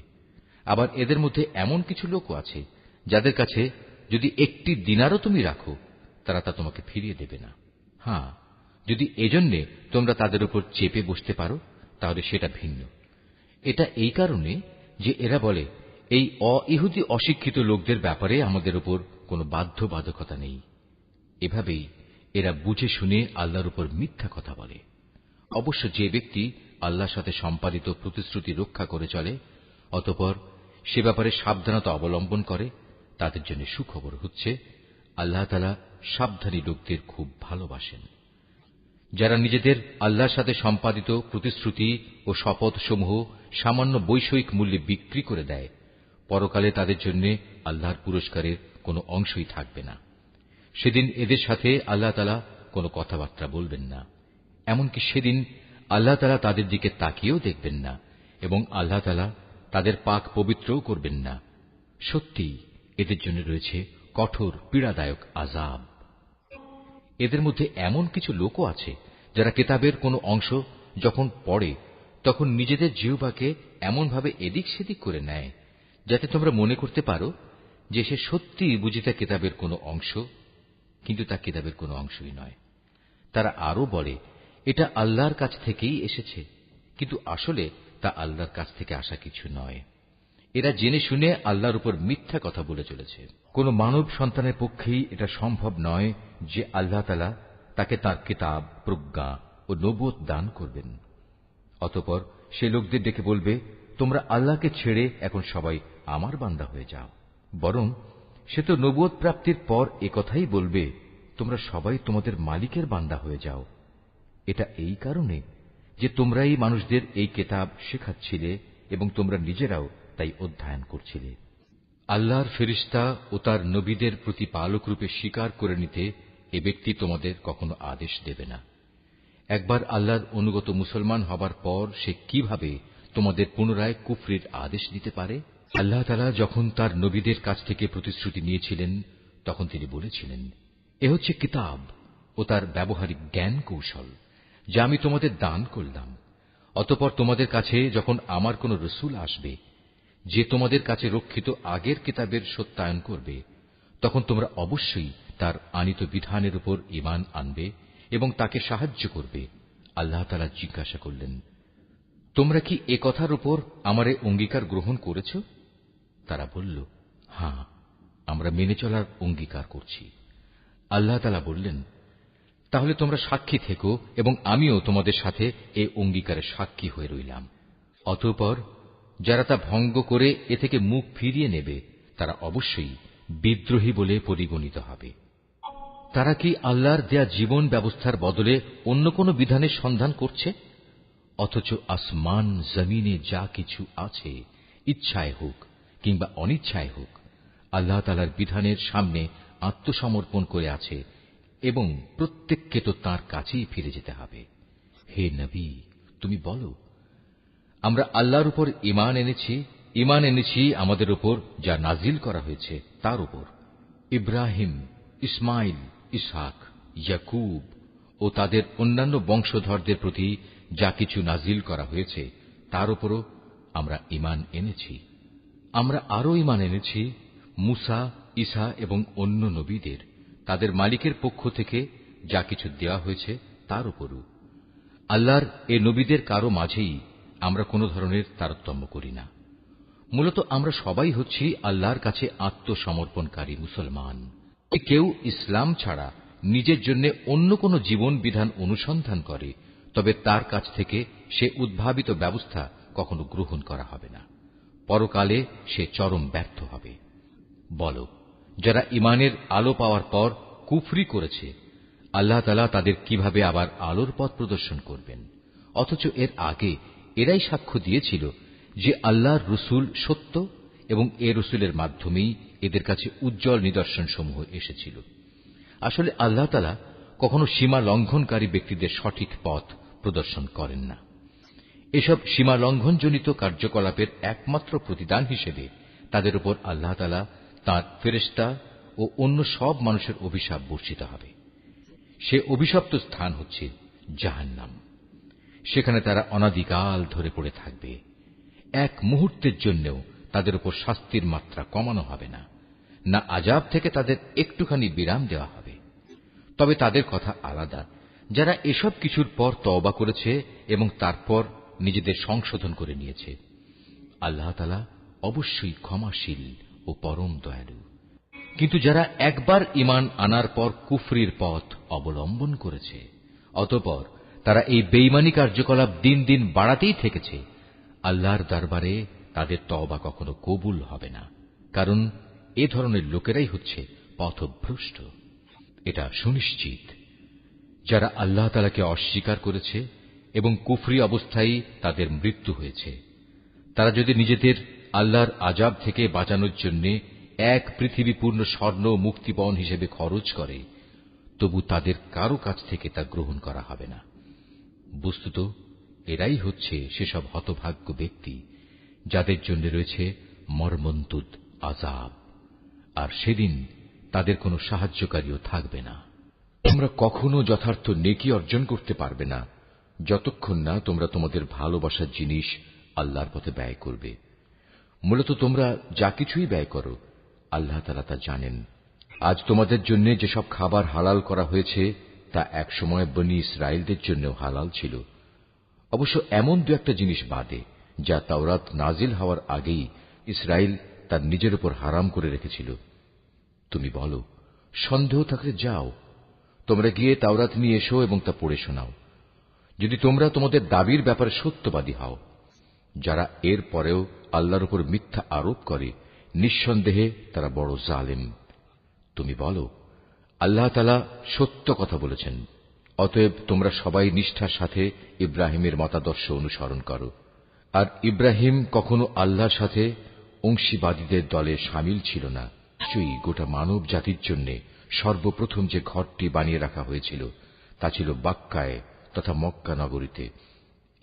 আবার এদের মধ্যে এমন কিছু লোকও আছে যাদের কাছে যদি একটি দিনারও তুমি রাখো, তারা তা তোমাকে ফিরিয়ে দেবে না। হ্যাঁ, যদি এজন্যে তোমরা তাদের উপর চেপে বসতে পারো তাহলে সেটা ভিন্ন। এটা এই কারণে যে এরা বলে, এই অইহুদি অশিক্ষিত লোকদের ব্যাপারে আমাদের উপর কোনো বাধ্যবাধকতা নেই। এভাবেই এরা বুঝে শুনে আল্লাহর উপর মিথ্যা কথা বলে। অবশ্য যে ব্যক্তি আল্লাহর সাথে সম্পাদিত প্রতিশ্রুতি রক্ষা করে চলে, অতঃপর সে ব্যাপারে সাবধানতা অবলম্বন করে, তাদের জন্য সুখবর হচ্ছে আল্লাহ তাআলা সাবধানী লোকদের খুব ভালোবাসেন। যারা নিজেদের আল্লাহর সাথে সম্পাদিত প্রতিশ্রুতি ও শপথসমূহ সামান্য বৈষয়িক মূল্যে বিক্রি করে দেয়, পরকালে তাদের জন্য আল্লাহর পুরস্কারের কোনো অংশই থাকবে না। সেদিন এদের সাথে আল্লাহ তাআলা কোনো কথাবার্তা বলবেন না। এমনকি সেদিন আল্লাহ তাআলা তাদের দিকে তাকিয়েও দেখবেন না এবং আল্লাহ তাআলা তাদের পাক পবিত্রও করবেন না। সত্যি এদের জন্য রয়েছে কঠোর পীড়াদায়ক আযাব। এদের মধ্যে এমন কিছু লোকও আছে যারা কিতাবের কোনো অংশ যখন পড়ে তখন নিজেদের জিহ্বাকে এমনভাবে এদিক সেদিক করে নেয় যাতে তোমরা মনে করতে পারো যে সে সত্যিই বুঝি তা কিতাবের কোনো অংশ, কিন্তু তা কিতাবের কোনো অংশই নয়। তারা আরো বলে, এটা আল্লাহর কাছ থেকেই এসেছে, কিন্তু আসলে তা আল্লাহর কাছ থেকে আসা কিছু নয়। এরা জেনে শুনে আল্লাহর উপর মিথ্যা কথা বলে চলেছে। কোন মানব সন্তানের পক্ষেই এটা সম্ভব নয় যে আল্লাহ তাআলা তাকে তাঁর কিতাব, প্রজ্ঞা ও নবুয়ত দান করবেন। অতঃপর সে লোকদের ডেকে বলবে, তোমরা আল্লাহকে ছেড়ে এখন সবাই আমার বান্দা হয়ে যাও। বরং সে তো নবুয়ত প্রাপ্তির পর একথাই বলবে, তোমরা সবাই তোমাদের মালিকের বান্দা হয়ে যাও। এটা এই কারণে যে তোমরাই মানুষদের এই কিতাব শেখাচ্ছিলে এবং তোমরা নিজেরাও তাই অধ্যয়ন করছিলে। আল্লাহর ফেরেশতা ও তার নবীদের প্রতিপালক রূপে স্বীকার করে নিতে এ ব্যক্তি তোমাদের কখনো আদেশ দেবে না। একবার আল্লাহর অনুগত মুসলমান হবার পর সে কিভাবে তোমাদের পুনরায় কুফরির আদেশ দিতে পারে? আল্লাহ তাআলা যখন তার নবীদের কাছ থেকে প্রতিশ্রুতি নিয়েছিলেন তখন তিনি বলেছিলেন, এ হচ্ছে কিতাব ও তার ব্যবহারিক জ্ঞান কৌশল যা আমি তোমাদের দান করলাম। অতঃপর তোমাদের কাছে যখন আমার কোন রসূল আসবে যে তোমাদের কাছে রক্ষিত আগের কিতাবের সত্যায়ন করবে, তখন তোমরা অবশ্যই তার আনিত বিধানের উপর ঈমান আনবে এবং তাকে সাহায্য করবে। আল্লাহ তাআলা জিজ্ঞাসা করলেন, তোমরা কি এ কথার উপর আমার অঙ্গীকার গ্রহণ করেছ? তারা বলল, হ্যাঁ, আমরা মেনে চলার অঙ্গীকার করছি। আল্লাহ তাআলা বললেন, তাহলে তোমরা সাক্ষী থেকো এবং আমিও তোমাদের সাথে এ অঙ্গীকারে সাক্ষী হয়ে রইলাম। অতঃপর যারা তা ভঙ্গ করে এ থেকে মুখ ফিরিয়ে নেবে তারা অবশ্যই বিদ্রোহী বলে পরিগণিত হবে। তারা কি আল্লাহর দেয়া জীবন ব্যবস্থার বদলে অন্য কোন বিধানের সন্ধান করছে? অথচ আসমান জমিনে যা কিছু আছে, ইচ্ছায় হোক কিংবা অনিচ্ছায় হোক, আল্লাহ তাআলার বিধানের সামনে আত্মসমর্পণ করে আছে এবং প্রত্যেককে তো তাঁর কাছেই ফিরে যেতে হবে। হে নবী, তুমি বলো, আমরা আল্লাহর উপর ঈমান এনেছি আমাদের উপর যা নাজিল করা হয়েছে তার উপর। ইব্রাহিম, ইসমাইল, ইসহাক, ইয়াকুব ও তাদের অন্যান্য বংশধরদের প্রতি যা কিছু নাজিল করা হয়েছে তার উপরও আমরা ঈমান এনেছি। আমরা আরো ঈমান এনেছি মুসা, ঈসা এবং অন্য নবীদের তাদের মালিকের পক্ষ থেকে যা কিছু দেওয়া হয়েছে তার উপরও। আল্লাহর এ নবীদের কারো মাঝেই আমরা কোনো ধরনের তারতম্য করি না। মূলত আমরা সবাই হচ্ছি আল্লাহর কাছে আত্মসমর্পণকারী মুসলমান। কেউ ইসলাম ছাড়া নিজের জন্য অন্য কোন জীবন বিধান অনুসন্ধান করে, তবে তার কাছ থেকে সে উদ্ভাবিত ব্যবস্থা কখনো গ্রহণ করা হবে না। পরকালে সে চরম ব্যর্থ হবে। বলো, যারা ঈমানের আলো পাওয়ার পর কুফরি করেছে, আল্লাহ তাআলা তাদের কিভাবে আবার আলোর পথ প্রদর্শন করবেন? অথচ এর আগে এরাই সাক্ষ্য দিয়েছিল যে আল্লাহর রসুল সত্য এবং এ রসুলের মাধ্যমেই এদের কাছে উজ্জ্বল নিদর্শন সমূহ এসেছিল। আসলে আল্লাহ তাআলা কখনো সীমা লঙ্ঘনকারী ব্যক্তিদের সঠিক পথ প্রদর্শন করেন না। এসব সীমা লঙ্ঘনজনিত কার্যকলাপের একমাত্র প্রতিদান হিসেবে তাদের উপর আল্লাহ তাআলা তাঁর ফেরেশতা ও অন্য সব মানুষের অভিশাপ বর্ষিত হবে। সে অভিশপ্ত স্থান হচ্ছে জাহান্নাম। সেখানে তারা অনাদিকাল ধরে পড়ে থাকবে। এক মুহূর্তের জন্যও তাদের উপর শাস্তির মাত্রা কমানো হবে না, না আযাব থেকে তাদের একটুখানি বিরাম দেওয়া হবে। তবে তাদের কথা আলাদা, যারা এসব কিছুর পর তওবা করেছে এবং তারপর নিজেদের সংশোধন করে নিয়েছে। আল্লাহ তাআলা অবশ্যই ক্ষমাশীল ও পরম দয়ালু। কিন্তু যারা একবার ঈমান আনার পর কুফরির পথ অবলম্বন করেছে, অতঃপর তারা এই বেঈমানি কার্যকলাপ দিন দিন বাড়াতেই থেকেছে, আল্লাহর দরবারে তাদের তওবা কখনো কবুল হবে না, কারণ এ ধরনের লোকেরাই হচ্ছে পথভ্রষ্ট। এটা সুনিশ্চিত, যারা আল্লাহ তাআলাকে অস্বীকার করেছে এবং কুফরি অবস্থায় তাদের মৃত্যু হয়েছে, তারা যদি নিজেদের আল্লাহর আযাব থেকে বাঁচানোর জন্য এক পৃথিবী পূর্ণ স্বর্ণ মুক্তিপণ হিসেবে খরচ করে, তবু তাদের কারো কাছ থেকে তা গ্রহণ করা হবে না। বস্তুত এরাই হচ্ছে সেসব হতভাগ্য ব্যক্তি যাদের জন্য রয়েছে মর্মন্তুদ আযাব, আর সেদিন তাদের কোনো সাহায্যকারীও থাকবে না। তোমরা কখনো যথার্থ নেকি অর্জন করতে পারবে না যতক্ষণ না তোমরা তোমাদের ভালোবাসার জিনিস আল্লাহর পথে ব্যয় করবে। মূলত তোমরা যা কিছুই ব্যয় করো, আল্লাহ তাআলা তা জানেন। আজ তোমাদের জন্য যেসব খাবার হালাল করা হয়েছে তা একসময় বনী ইসরাইলদের জন্য হালাল ছিল, অবশ্য এমন দু একটা জিনিস বাদে যা তাওরাত নাজিল হওয়ার আগেই ইসরাইল তার নিজের উপর হারাম করে রেখেছিল। তুমি বলো, সন্দেহ থাকলে যাও, তোমরা গিয়ে তাওরাত নিয়ে এসো এবং তা পড়ে শোনাও, যদি তোমরা তোমাদের দাবির ব্যাপারে সত্যবাদী হও। যারা এর পরেও আল্লাহর উপর মিথ্যা আরোপ করে, নিঃসন্দেহে তারা বড় জালেম। তুমি বলো, আল্লাহ তাআলা সত্য কথা বলেছেন, অতএব তোমরা সবাই নিষ্ঠার সাথে ইব্রাহিমের মতাদর্শ অনুসরণ করো। আর ইব্রাহিম কখনো আল্লাহর সাথে অংশীবাদীদের দলে শামিল ছিল না। নিশ্চয়ই গোটা মানব জাতির জন্য সর্বপ্রথম যে ঘরটি বানিয়ে রাখা হয়েছিল তা ছিল বাক্কায় তথা মক্কা নগরীতে।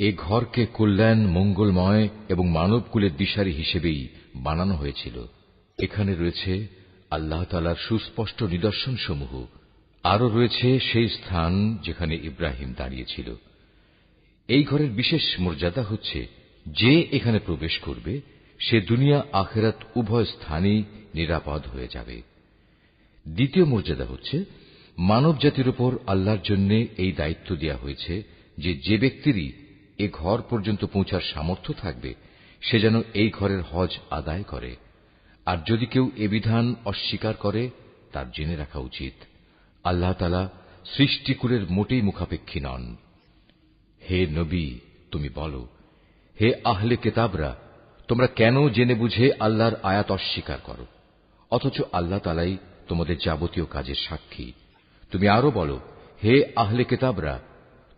এ ঘরকে কল্যাণ, মঙ্গলময় এবং মানবকুলের দিশারি হিসেবেই বানানো হয়েছিল। এখানে রয়েছে আল্লাহ তাআলার সুস্পষ্ট নিদর্শন সমূহ। আরও রয়েছে সেই স্থান যেখানে ইব্রাহিম দাঁড়িয়েছিল। এই ঘরের বিশেষ মর্যাদা হচ্ছে, যে এখানে প্রবেশ করবে সে দুনিয়া আখিরাত উভয় স্থানেই নিরাপদ হয়ে যাবে। দ্বিতীয় মর্যাদা হচ্ছে, মানব জাতির উপর আল্লাহর জন্য এই দায়িত্ব দেওয়া হয়েছে যে যে ব্যক্তিরই এ ঘর পর্যন্ত পৌঁছার সামর্থ্য থাকবে সে যেন এই ঘরের হজ আদায় করে। আর যদি কেউ এ বিধান অস্বীকার করে, তার জেনে রাখা উচিত আল্লাহ তাআলা সৃষ্টিকুলের মোটেই মুখাপেক্ষী নন। হে নবী, তুমি বলো, হে আহলে কিতাবরা, তোমরা কেন জেনে বুঝে আল্লাহর আয়াত অস্বীকার করো, অথচ আল্লাহ তাআলাই তোমাদের যাবতীয় কাজের সাক্ষী। তুমি আরো বলো, হে আহলে কিতাবরা,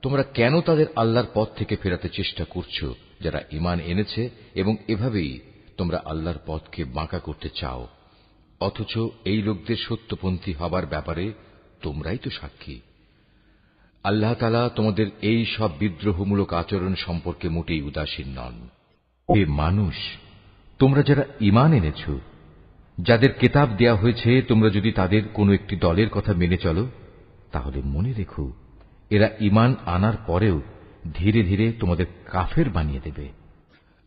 তোমরা কেন তাদের আল্লাহর পথ থেকে ফেরাতে চেষ্টা করছো যারা ঈমান এনেছে, এবং এভাবেই তোমরা আল্লাহর পথকে বাঁকা করতে চাও, অথচ এই লোকদের সত্যপন্থী হবার ব্যাপারে তোমরাই তো সাক্ষী। আল্লাহ তাআলা তোমাদের এই সব বিদ্রোহমূলক আচরণ সম্পর্কে মোটেই উদাসীন নন। হে মানুষ, তোমরা যারা ঈমান এনেছ, যাদের কিতাব দেয়া হয়েছে, তোমরা যদি তাদের কোনো একটি দলের কথা মেনে চলো, তাহলে মনে রেখো এরা ঈমান আনার পরেও ধীরে ধীরে তোমাদের কাফের বানিয়ে দেবে।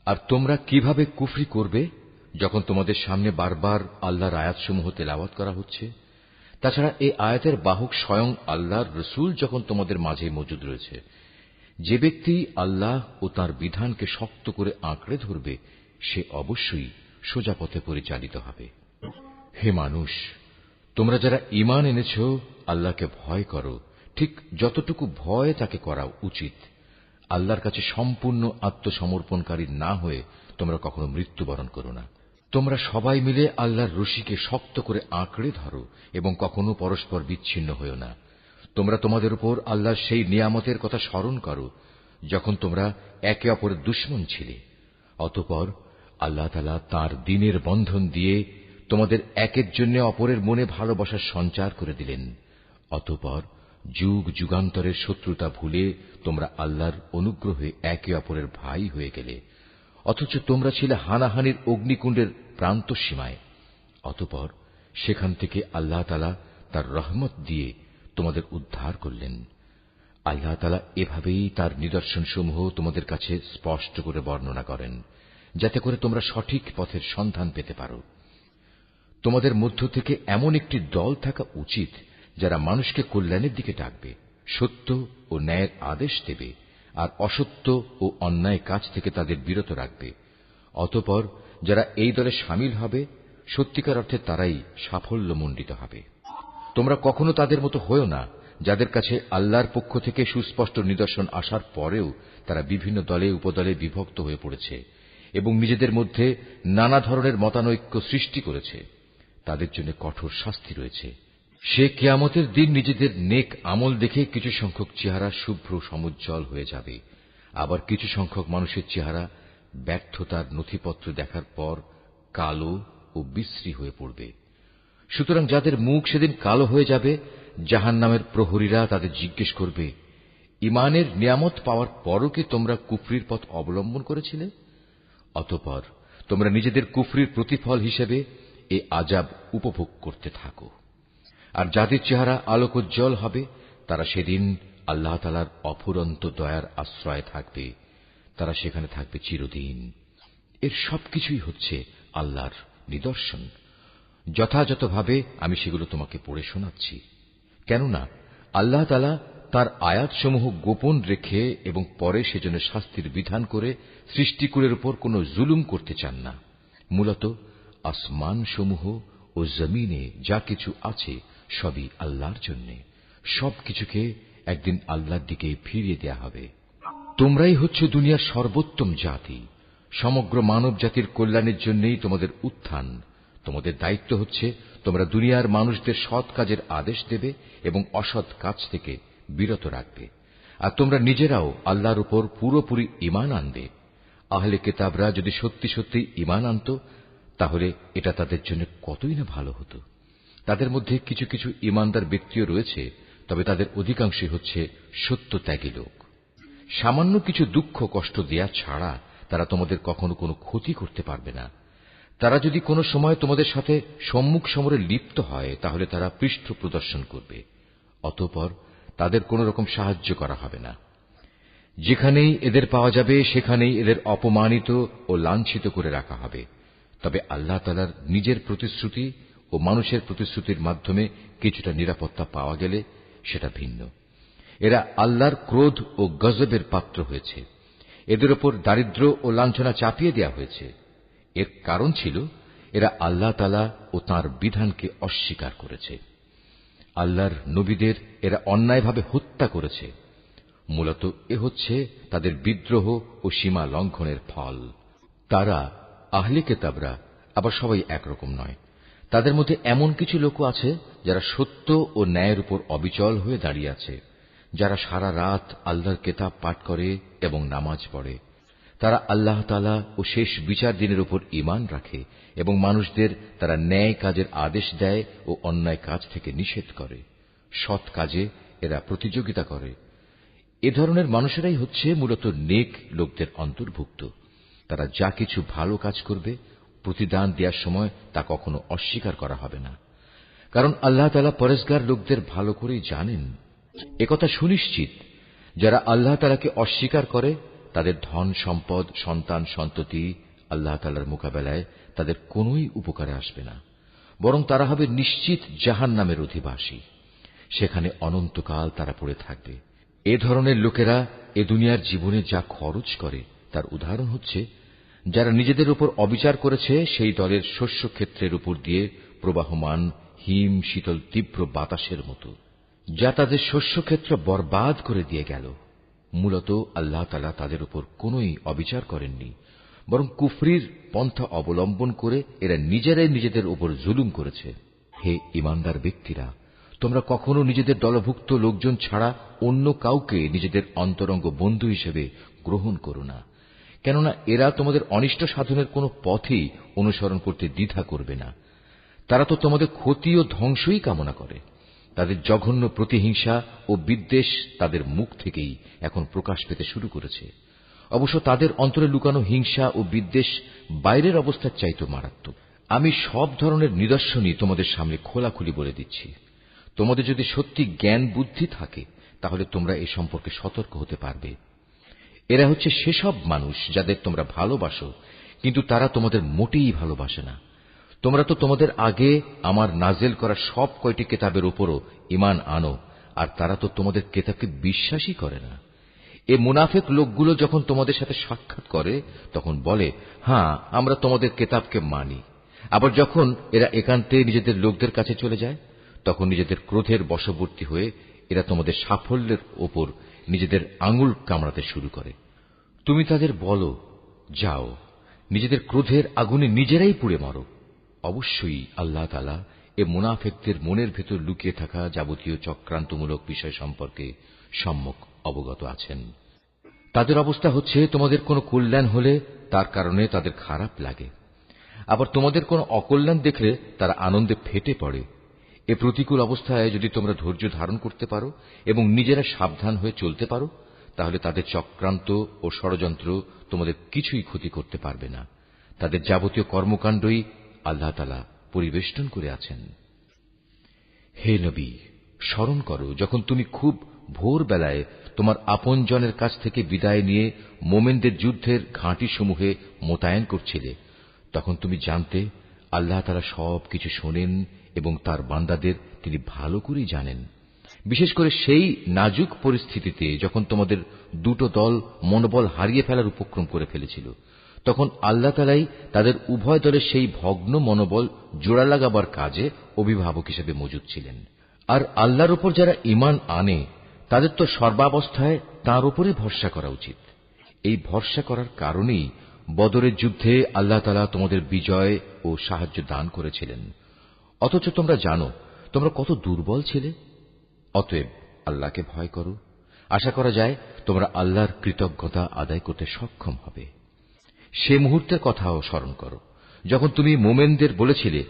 আর তোমরা কিভাবে কুফরি করবে যখন তোমাদের সামনে বারবার আল্লাহর আয়াতসমূহ তেলাওয়াত করা হচ্ছে? তাছাড়া এই আয়াতের বাহক স্বয়ং আল্লাহর রসুল যখন তোমাদের মাঝে মজুদ রয়েছে। যে ব্যক্তি আল্লাহ ও তাঁর বিধানকে শক্ত করে আঁকড়ে ধরবে সে অবশ্যই সোজা পথে পরিচালিত হবে। হে মানুষ, তোমরা যারা ঈমান এনেছ, আল্লাহকে ভয় করো, ঠিক যতটুকু ভয় তাকে করা উচিত। আল্লাহর কাছে সম্পূর্ণ আত্মসমর্পণকারী না হয়ে তোমরা কখনো মৃত্যুবরণ করো না। তোমরা সবাই মিলে আল্লাহর রশিকে শক্ত করে আঁকড়ে ধরো এবং কখনো পরস্পর বিচ্ছিন্ন হও না। তোমরা তোমাদের উপর আল্লাহর সেই নিয়ামতের কথা স্মরণ করো যখন তোমরা একে অপরের দুশমন ছিলে। অতঃপর আল্লাহ তাআলা তাঁর দ্বীনের বন্ধন দিয়ে তোমাদের একের জন্য অপরের মনে ভালোবাসার সঞ্চার করে দিলেন। অতঃপর যুগ যুগান্তরের শত্রুতা ভুলে তোমরা আল্লাহর অনুগ্রহে একে অপরের ভাই হয়ে গেলে, অথচ তোমরা ছিলে হানাহানির অগ্নিকুণ্ডের প্রান্তসীমায়। অতঃপর সেখান থেকে আল্লাহ তাআলা তার রহমত দিয়ে তোমাদের উদ্ধার করলেন। আল্লাহ তাআলা এভাবেই তার নিদর্শনসমূহ তোমাদের কাছে স্পষ্ট করে বর্ণনা করেন, যাতে করে তোমরা সঠিক পথের সন্ধান পেতে পারো। তোমাদের মধ্য থেকে এমন একটি দল থাকা উচিত যারা মানুষকে কল্যাণের দিকে ডাকবে, সত্য ও ন্যায়ের আদেশ দেবে, আর অসত্য ও অন্যায় কাজ থেকে তাদের বিরত রাখবে। অতঃপর যারা এই দলে শামিল হবে, সত্যিকার অর্থে তারাই সাফল্যমণ্ডিত হবে। তোমরা কখনো তাদের মতো হয়ো না, যাদের কাছে আল্লাহর পক্ষ থেকে সুস্পষ্ট নিদর্শন আসার পরেও তারা বিভিন্ন দলে উপদলে বিভক্ত হয়ে পড়েছে এবং নিজেদের মধ্যে নানা ধরনের মতানৈক্য সৃষ্টি করেছে। তাদের জন্য কঠোর শাস্তি রয়েছে। সে কিয়ামতের দিন নিজেদের নেক আমল দেখে কিছু সংখ্যক চেহারা শুভ্র সমুজ্জ্বল হয়ে যাবে, আবার কিছু সংখ্যক মানুষের চেহারা ব্যর্থতার নথিপত্র দেখার পর কালো ও বিশ্রী হয়ে পড়বে। সুতরাং যাদের মুখ সেদিন কালো হয়ে যাবে, জাহান্নামের প্রহরীরা তাদের জিজ্ঞেস করবে, ঈমানের নিয়ামত পাওয়ার পরও কি তোমরা কুফরির পথ অবলম্বন করেছিলে? অতঃপর তোমরা নিজেদের কুফরির প্রতিফল হিসেবে এ আযাব উপভোগ করতে থাকো। আর যাদের চেহারা আলোকোজ্জ্বল হবে, তারা সেদিন আল্লাহ তাআলার অফুরন্ত দয়ার আশ্রয়ে থাকবে, তারা সেখানে থাকবে চিরদিন। এর সবকিছুই হচ্ছে আল্লাহর নিদর্শন। যথাযথভাবে আমি সেগুলো তোমাকে পড়ে শোনাচ্ছি, কেননা আল্লাহ তাআলা তার আয়াতসমূহ গোপন রেখে এবং পরে সেজন্য শাস্তির বিধান করে সৃষ্টিকুলের উপর কোনো জুলুম করতে চান না। মূলত আসমানসমূহ ও জমিনে যা কিছু আছে সবই আল্লাহর জন্য। সবকিছুকে একদিন আল্লাহর দিকে ফিরিয়ে দেয়া হবে। তোমরাই হচ্ছে দুনিয়ার সর্বোত্তম জাতি। সমগ্র মানব জাতির কল্যাণের জন্যই তোমাদের উত্থান। তোমাদের দায়িত্ব হচ্ছে তোমরা দুনিয়ার মানুষদের সৎ কাজের আদেশ দেবে এবং অসৎ কাজ থেকে বিরত রাখবে। আর তোমরা নিজেরাও আল্লাহর উপর পুরোপুরি ঈমান আনবে। আহলে কিতাবরা যদি সত্যি সত্যি ঈমান আনত, তাহলে এটা তাদের জন্য কতই না ভালো হতো। তাদের মধ্যে কিছু কিছু ঈমানদার ব্যক্তিও রয়েছে, তবে তাদের অধিকাংশই হচ্ছে সত্যত্যাগী লোক। সামান্য কিছু দুঃখ কষ্ট দেয়া ছাড়া তারা তোমাদের কখনো কোনো ক্ষতি করতে পারবে না। তারা যদি কোনো সময় তোমাদের সাথে সম্মুখ সমরে লিপ্ত হয়, তাহলে তারা পৃষ্ঠ প্রদর্শন করবে। অতঃপর তাদের কোন রকম সাহায্য করা হবে না। যেখানেই এদের পাওয়া যাবে সেখানেই এদের অপমানিত ও লাঞ্ছিত করে রাখা হবে। তবে আল্লাহ তাআলার নিজের প্রতিশ্রুতি ও মানুষের প্রতিশ্রুতির মাধ্যমে কিছুটা নিরাপত্তা পাওয়া গেলে সেটা ভিন্ন। এরা আল্লাহর ক্রোধ ও গজবের পাত্র হয়েছে। এদের উপর দারিদ্র ও লাঞ্ছনা চাপিয়ে দেওয়া হয়েছে। এর কারণ ছিল এরা আল্লাহ তাআলা ও তাঁর বিধানকে অস্বীকার করেছে। আল্লাহর নবীদের এরা অন্যায়ভাবে হত্যা করেছে। মূলত এ হচ্ছে তাদের বিদ্রোহ ও সীমা লঙ্ঘনের ফল। তারা আহলে কিতাবরা আবার সবাই একরকম নয়। তাদের মধ্যে এমন কিছু লোক আছে যারা সত্য ও ন্যায়ের উপর অবিচল হয়ে দাঁড়িয়ে আছে, যারা সারা রাত আল্লাহর কিতাব পাঠ করে এবং নামাজ পড়ে। তারা আল্লাহ তাআলা ও শেষ বিচার দিনের উপর ঈমান রাখে এবং মানুষদের তারা ন্যায় কাজের আদেশ দেয় ও অন্যায় কাজ থেকে নিষেধ করে। সৎ কাজে এরা প্রতিযোগিতা করে। এ ধরনের মানুষেরাই হচ্ছে মূলত নেক লোকদের অন্তর্ভুক্ত। তারা যা কিছু ভালো কাজ করবে, প্রতিদান দেওয়ার সময় তা কখনো অস্বীকার করা হবে না, কারণ আল্লাহ তাআলা পরেজগার লোকদের ভালো করেই জানেন। একথা সুনিশ্চিত, যারা আল্লাহ তাআলাকে অস্বীকার করে তাদের ধন সম্পদ সন্তান সন্ততি আল্লাহ তাআলার মোকাবেলায় তাদের কোনই উপকারে আসবে না, বরং তারা হবে নিশ্চিত জাহান্নামের অধিবাসী। সেখানে অনন্তকাল তারা পড়ে থাকবে। এ ধরনের লোকেরা এ দুনিয়ার জীবনে যা খরচ করে তার উদাহরণ হচ্ছে যারা নিজেদের উপর অবিচার করেছে সেই দলের শস্যক্ষেত্রের উপর দিয়ে প্রবাহমান হিম শীতল তীব্র বাতাসের মতো, যা তাদের শস্যক্ষেত্র বরবাদ করে দিয়ে গেল। মূলত আল্লাহ তাআলা তাদের উপর কোনই অবিচার করেননি, বরং কুফরির পন্থা অবলম্বন করে এরা নিজেরাই নিজেদের উপর জুলুম করেছে। হে ঈমানদার ব্যক্তিরা, তোমরা কখনো নিজেদের দলভুক্ত লোকজন ছাড়া অন্য কাউকে নিজেদের অন্তরঙ্গ বন্ধু হিসেবে গ্রহণ করো না, কেননা এরা তোমাদের অনিষ্ট সাধনের কোন পথই অনুসরণ করতে দ্বিধা করবে না। তারা তো তোমাদের ক্ষতি ও ধ্বংসই কামনা করে। তাদের জঘন্য প্রতিহিংসা ও বিদ্বেষ তাদের মুখ থেকেই এখন প্রকাশ পেতে শুরু করেছে। অবশ্য তাদের অন্তরে লুকানো হিংসা ও বিদ্বেষ বাইরের অবস্থার চাইতে মারাত্মক। আমি সব ধরনের নিদর্শনই তোমাদের সামনে খোলাখুলি বলে দিচ্ছি। তোমাদের যদি সত্যি জ্ঞান বুদ্ধি থাকে তাহলে তোমরা এ সম্পর্কে সতর্ক হতে পারবে। এরা হচ্ছে সেসব মানুষ যাদের তোমরা ভালোবাসো, কিন্তু তারা তোমাদের মোটেই ভালোবাসে না। তোমরা তো তোমাদের আগে আমার নাজেল করা সব কয়টি কিতাবের উপরও ঈমান আনো, আর তারা তো তোমাদের কিতাবকে বিশ্বাসই করে না। এ মুনাফিক লোকগুলো যখন তোমাদের সাথে সাক্ষাৎ করে তখন বলে, হ্যাঁ, আমরা তোমাদের কিতাবকে মানি। আবার যখন এরা একান্তে নিজেদের লোকদের কাছে চলে যায় তখন নিজেদের ক্রোধের বশবর্তী হয়ে এরা তোমাদের সাফল্যের ওপর নিজেদের আঙুল কামড়াতে শুরু করে। তুমি তাদের বলো, যাও, নিজেদের ক্রোধের আগুনে নিজেরাই পুড়ে মরো। অবশ্যই আল্লাহ তাআলা এ মুনাফিকদের মনের ভেতর লুকিয়ে থাকা যাবতীয় চক্রান্তমূলক বিষয় সম্পর্কে সম্যক অবগত আছেন। তাদের অবস্থা হচ্ছে, তোমাদের কোনো কল্যাণ হলে তার কারণে তাদের খারাপ লাগে, আবার তোমাদের কোনো অকল্যাণ দেখলে তারা আনন্দে ফেটে পড়ে। এ প্রতিকূল অবস্থায় যদি তোমরা ধৈর্য ধারণ করতে পারো এবং নিজেরা সাবধান হয়ে চলতে পারো তাহলে তাদের চক্রান্ত ও ষড়যন্ত্র তোমাদের কিছুই ক্ষতি করতে পারবে না। তাদের যাবতীয় কর্মকাণ্ডই আল্লাহ তাআলা পরিবেষ্টন করে আছেন। হে নবী, স্মরণ করো যখন তুমি খুব ভোরবেলায় তোমার আপনজনের কাছ থেকে বিদায় নিয়ে মোমেনদের যুদ্ধের ঘাঁটিসমূহে মোতায়েন করছিলে। তখন তুমি জানতে আল্লাহ তাআলা সবকিছু শোনেন এবং তার বান্দাদের তিনি ভালো করেই জানেন। বিশেষ করে সেই নাজুক পরিস্থিতিতে যখন তোমাদের দুটো দল মনোবল হারিয়ে ফেলার উপক্রম করে ফেলেছিল, তখন আল্লাহ তাআলাই তাদের উভয় দলের সেই ভগ্ন মনোবল জোড়া লাগাবার কাজে অভিভাবক হিসেবে মজুদ ছিলেন। আর আল্লাহর উপর যারা ঈমান আনে তাদের তো সর্বাবস্থায় তাঁর উপরে ভরসা করা উচিত। এই ভরসা করার কারণেই বদরের যুদ্ধে আল্লাহ তাআলা তোমাদের বিজয় ও সাহায্য দান করেছিলেন। অথচ তোমরা জানো তোমরা কত দুর্বল ছিলে। অতএব আল্লাহকে ভয় করো। আশা করা যায় তোমরা আল্লাহর কৃতজ্ঞতা আদায় করতে সক্ষম হবে। সে মুহূর্তের কথাও স্মরণ করো যখন তুমি মোমেনদের বলেছিলে,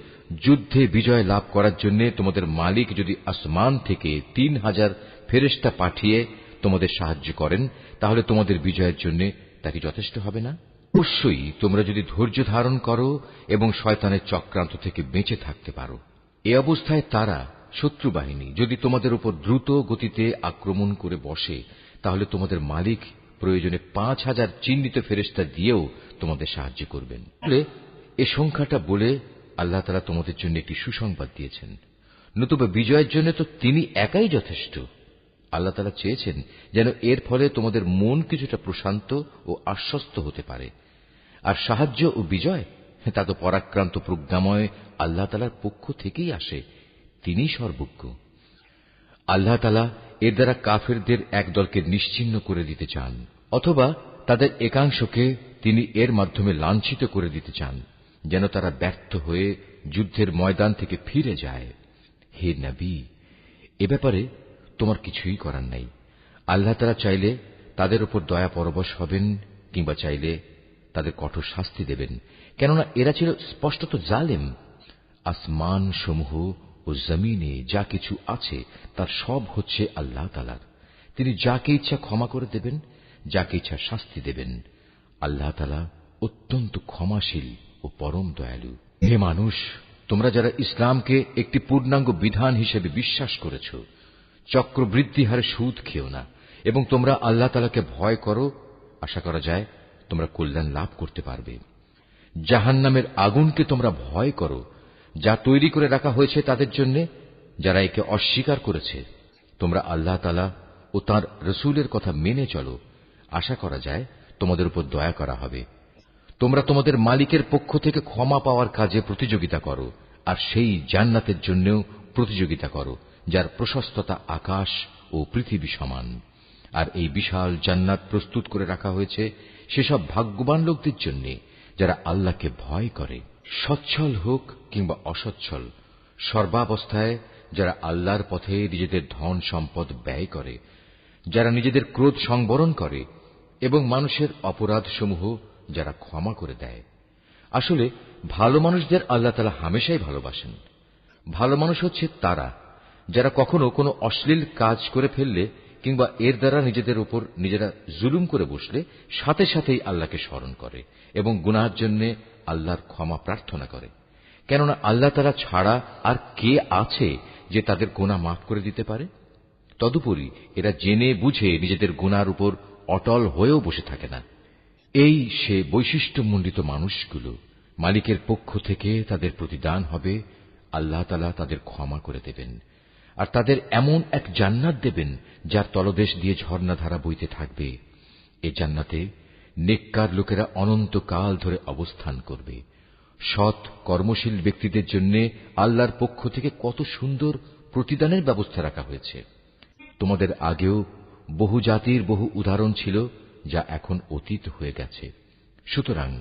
যুদ্ধে বিজয় লাভ করার জন্য তোমাদের মালিক যদি আসমান থেকে ৩,০০০ ফেরেশতা পাঠিয়ে তোমাদের সাহায্য করেন তাহলে তোমাদের বিজয়ের জন্য তা কি যথেষ্ট হবে না? অবশ্যই তোমরা যদি ধৈর্য ধারণ করো এবং শয়তানের চক্রান্ত থেকে বেঁচে থাকতে পারো। এ অবস্থায় তারা শত্রু বাহিনী যদি তোমাদের উপর দ্রুত গতিতে আক্রমণ করে বসে তাহলে তোমাদের মালিক প্রয়োজনে ৫,০০০ চিহ্নিত ফেরেশতা দিয়েও তোমাদের সাহায্য করবেন। এ সংখ্যাটা বলে আল্লাহ তাআলা তোমাদের জন্য একটি সুসংবাদ দিয়েছেন। নতুবা বিজয়ের জন্য তো তিনি একাই যথেষ্ট। আল্লাহ তাআলা চেয়েছেন যেন এর ফলে তোমাদের মন কিছুটা প্রশান্ত ও আশ্বস্ত হতে পারে। আর সাহায্য ও বিজয় তা তো পরাক্রান্ত প্রজ্ঞাময় আল্লাহ তাআলার পক্ষ থেকেই আসে। তিনিই সর্বজ্ঞ। আল্লাহ তাআলা এর দ্বারা কাফেরদের এক দলকে নিশ্চিহ্ন করে দিতে চান, অথবা তাদের একাংশকে তিনি এর মাধ্যমে লাঞ্ছিত করে দিতে চান, যেন তারা ব্যর্থ হয়ে যুদ্ধের ময়দান থেকে ফিরে যায়। হে নবী, এ ব্যাপারে তোমার কিছুই করার নাই। আল্লাহ তাআলা চাইলে তাদের উপর দয়া পরবশ হবেন কিংবা চাইলে তাদের কঠোর শাস্তি দেবেন, কেননা এরা ছিল স্পষ্টত জালেম। আসমান সমূহ ও জমিনে যা কিছু আছে তার সব হচ্ছে আল্লাহ তাআলার। তিনি যাকে ইচ্ছা ক্ষমা করে দেবেন, যাকে ইচ্ছা শাস্তি দেবেন। আল্লাহ তাআলা অত্যন্ত ক্ষমাশীল ও পরম দয়ালু। হে মানুষ, তোমরা যারা ইসলামকে একটি পূর্ণাঙ্গ বিধান হিসেবে বিশ্বাস করেছ, চক্রবৃদ্ধি হারে সুদ খেও না এবং তোমরা আল্লাহ তাআলাকে ভয় করো। আশা করা যায় তোমরা কল্যাণ লাভ করতে পারবে। জাহান্নামের আগুনকে তোমরা ভয় করো, যা তৈরি করে রাখা হয়েছে তাদের জন্য যারা একে অস্বীকার করেছে। তোমরা আল্লাহ তাআলা ও তাঁর রাসূলের কথা মেনে চলো। আশা করা যায় তোমাদের উপর দয়া করা হবে। তোমরা তোমাদের মালিকের পক্ষ থেকে ক্ষমা পাওয়ার কাজে প্রতিযোগিতা করো, আর সেই জান্নাতের জন্যও প্রতিযোগিতা করো যার প্রশস্ততা আকাশ ও পৃথিবী সমান। আর এই বিশাল জান্নাত প্রস্তুত করে রাখা হয়েছে সেসব ভাগ্যবান লোকদের জন্য যারা আল্লাহকে ভয় করে। সচ্ছল হোক কিংবা অসচ্ছল, সর্বাবস্থায় যারা আল্লাহর পথে নিজেদের ধন সম্পদ ব্যয় করে, যারা নিজেদের ক্রোধ সংবরণ করে এবং মানুষের অপরাধসমূহ যারা ক্ষমা করে দেয়। আসলে ভালো মানুষদের আল্লাহ তাআলা হামেশাই ভালোবাসেন। ভালো মানুষ হচ্ছে তারা যারা কখনো কোনো অশ্লীল কাজ করে ফেললে কিংবা এর দ্বারা নিজেদের উপর নিজেরা জুলুম করে বসলে সাথে সাথেই আল্লাহকে স্মরণ করে এবং গুনাহের জন্য আল্লাহর ক্ষমা প্রার্থনা করে। কেননা আল্লাহ তাআলা ছাড়া আর কে আছে যে তাদের গুনাহ মাফ করে দিতে পারে? তদুপরি এরা জেনে বুঝে নিজেদের গুনার উপর অটল হয়েও বসে থাকে না। এই সে বৈশিষ্ট্যমণ্ডিত মানুষগুলো, মালিকের পক্ষ থেকে তাদের প্রতিদান হবে আল্লাহ তাআলা তাদের ক্ষমা করে দেবেন, আর তাদের এমন এক জান্নাত দেবেন যার তলদেশ দিয়ে ঝর্ণাধারা বইতে থাকবে। এ জান্নাতে নেককার লোকেরা অনন্তকাল ধরে অবস্থান করবে। সৎ কর্মশীল ব্যক্তিদের জন্য আল্লাহর পক্ষ থেকে কত সুন্দর প্রতিদানের ব্যবস্থা রাখা হয়েছে। তোমাদের আগেও বহু জাতির বহু উদাহরণ ছিল যা এখন অতীত হয়ে গেছে। সুতরাং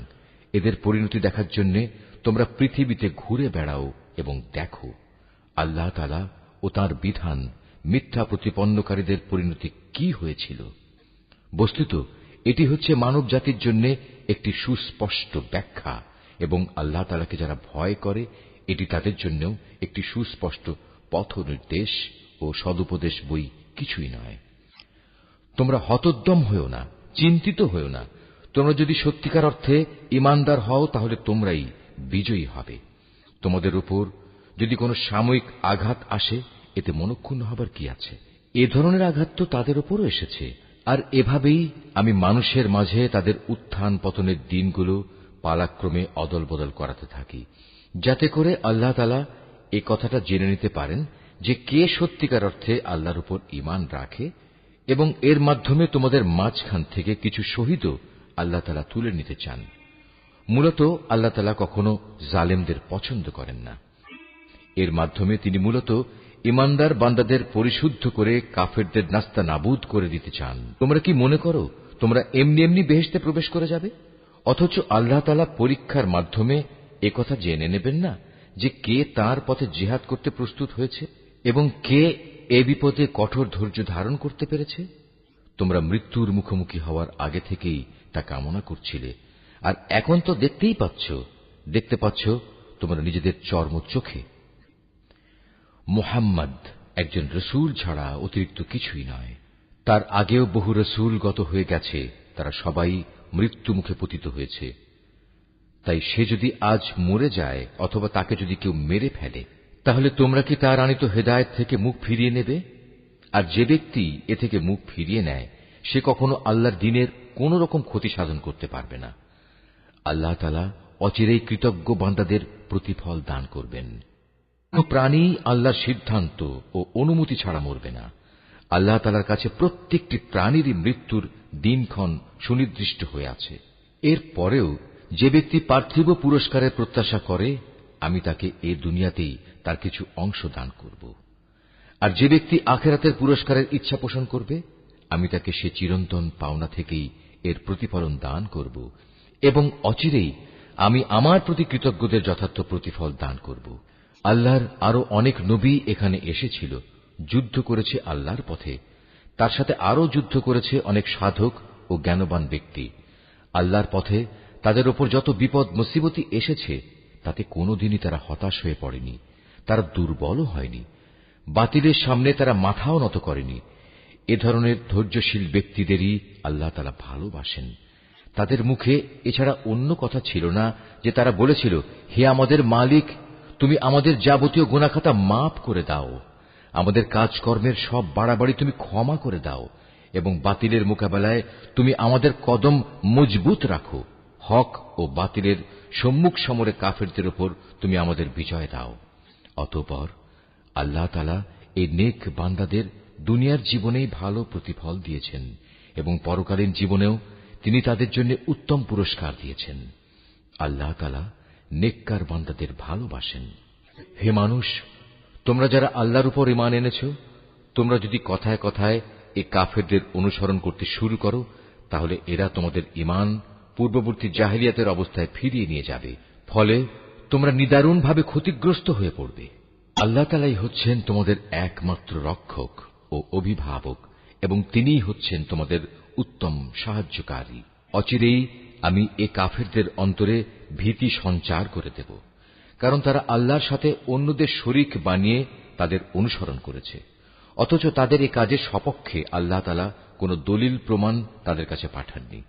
এদের পরিণতি দেখার জন্য তোমরা পৃথিবীতে ঘুরে বেড়াও এবং দেখো আল্লাহ তাআলা ও তাঁর বিধান মিথ্যা প্রতিপন্নকারীদের পরিণতি কি হয়েছিল। বস্তুত এটি হচ্ছে মানব জাতির জন্য একটি সুস্পষ্ট ব্যাখ্যা, এবং আল্লাহ তাআলাকে যারা ভয় করে এটি তাদের জন্য একটি সুস্পষ্ট পথ নির্দেশ ও সদুপদেশ বই কিছুই নয়। তোমরা হতোদ্যম হও না, চিন্তিত হও না। তোমরা যদি সত্যিকার অর্থে ঈমানদার হও তাহলে তোমরাই বিজয়ী হবে। তোমাদের উপর যদি কোনো সাময়িক আঘাত আসে এতে মনক্ষুণ্ণ হবার কি আছে? এ ধরনের আঘাত তো তাদের উপরও এসেছে। আর এভাবেই আমি মানুষের মাঝে তাদের উত্থান পতনের দিনগুলো পালাক্রমে অদল বদল করাতে থাকি, যাতে করে আল্লাহ তাআলা এ কথাটা জেনে নিতে পারেন যে কে সত্যিকার অর্থে আল্লাহর উপর ঈমান রাখে, এবং এর মাধ্যমে তোমাদের মাঝখান থেকে কিছু শহীদও আল্লাহ তাআলা তুলে নিতে চান। মূলত আল্লাহ তাআলা কখনো জালেমদের পছন্দ করেন না। এর মাধ্যমে তিনি মূলত ঈমানদার বান্দাদের পরিশুদ্ধ করে কাফেরদের নাস্তানাবুদ করে দিতে চান। তোমরা কি মনে করো তোমরা এমনি এমনি বেহেশতে প্রবেশ করে যাবে? অথচ আল্লাহ তাআলা পরীক্ষার মাধ্যমে একথা জেনে নেবেন না যে কে তাঁর পথে জিহাদ করতে প্রস্তুত হয়েছে এবং কে এ বিপদে কঠোর ধৈর্য ধারণ করতে পেরেছে? তোমরা মৃত্যুর মুখোমুখি হওয়ার আগে থেকেই তা কামনা করছিলে, আর এখন তো দেখতে পাচ্ছ তোমরা নিজেদের চর্ম চোখে। মুহাম্মদ একজন রসূল ছাড়া অতিরিক্ত কিছুই নয়। তার আগেও বহু রসূল গত হয়ে গেছে, তারা সবাই মৃত্যু মুখে পতিত হয়েছে। তাই সে যদি আজ মরে যায় অথবা তাকে যদি কেউ মেরে ফেলে, তাহলে তোমরা কি তার আনিত হেদায়েত থেকে মুখ ফিরিয়ে নেবে? আর যে ব্যক্তি এ থেকে মুখ ফিরিয়ে নেয় সে কখনো আল্লাহর দ্বীনের কোন রকম ক্ষতি সাধন করতে পারবে না। আল্লাহ তাআলা অচিরেই কৃতজ্ঞ বান্দাদের প্রতিফল দান করবেন। কোন প্রাণী আল্লাহর সিদ্ধান্ত ও অনুমতি ছাড়া মরবে না। আল্লাহ তাআলার কাছে প্রত্যেকটি প্রাণীরই মৃত্যুর দিনক্ষণ সুনির্দিষ্ট হয়ে আছে। এর পরেও যে ব্যক্তি পার্থিব পুরস্কারের প্রত্যাশা করে, আমি তাকে এ দুনিয়াতেই তার কিছু অংশ দান করব। আর যে ব্যক্তি আখিরাতের পুরস্কারের ইচ্ছা পোষণ করবে, আমি তাকে সে চিরন্তন পাওনা থেকেই এর প্রতিফলন দান করব, এবং অচিরেই আমি আমার প্রতি কৃতজ্ঞদের যথার্থ প্রতিফল দান করব। আল্লাহর আরো অনেক নবী এখানে এসেছিল, যুদ্ধ করেছে আল্লাহর পথে। তার সাথে আরো যুদ্ধ করেছে অনেক সাধক ও জ্ঞানবান ব্যক্তি। আল্লাহর পথে তাদের ওপর যত বিপদ মুসিবতি এসেছে তাতে কোনোদিনই তারা হতাশ হয়ে পড়েনি, তারা দুর্বলও হয়নি, বাতিলের সামনে তারা মাথাও নত করেনি। এ ধরনের ধৈর্যশীল ব্যক্তিদেরই আল্লাহ তাআলা ভালোবাসেন। তাদের মুখে এছাড়া অন্য কথা ছিল না যে তারা বলেছিল, হে আমাদের মালিক, তুমি আমাদের যাবতীয় গুনাহখাতা মাফ করে দাও, আমাদের কাজকর্মের সব বাড়াবাড়ি তুমি ক্ষমা করে দাও, এবং বাতিলের মোকাবেলায় তুমি আমাদের কদম মজবুত রাখো। হক ও বাতিলের সম্মুখ সমরে কাফেরদের উপর তুমি আমাদের বিজয় দাও। অতঃপর আল্লাহ তাআলা এই নেক বান্দাদের দুনিয়ার জীবনেই ভালো প্রতিফল দিয়েছেন, এবং পরকালীন জীবনেও তিনি তাদের জন্য উত্তম পুরস্কার দিয়েছেন। আল্লাহ তাআলা নেককার বান্দাদের ভালোবাসেন। হে মানুষ, তোমরা যারা আল্লাহর উপর ঈমান এনেছো, তোমরা যদি কথায় কথায় এই কাফেরদের অনুসরণ করতে শুরু করো, তাহলে এরা তোমাদের ঈমান পূর্ববর্তী জাহেলিয়াতের অবস্থায় ফিরিয়ে নিয়ে যাবে। ফলে তোমরা নিদারুণভাবে ক্ষতিগ্রস্ত হয়ে পড়বে। আল্লাহ তাআলাই হচ্ছেন তোমাদের একমাত্র রক্ষক ও অভিভাবক, এবং তিনিই হচ্ছেন তোমাদের উত্তম সাহায্যকারী। অচিরেই আমি এ কাফেরদের অন্তরে ভীতি সঞ্চার করে দেব, কারণ তারা আল্লাহর সাথে অন্যদের শরীক বানিয়ে তাদের অনুসরণ করেছে, অথচ তাদের এ কাজের সপক্ষে আল্লাহ তাআলা কোন দলিল প্রমাণ তাদের কাছে পাঠাননি।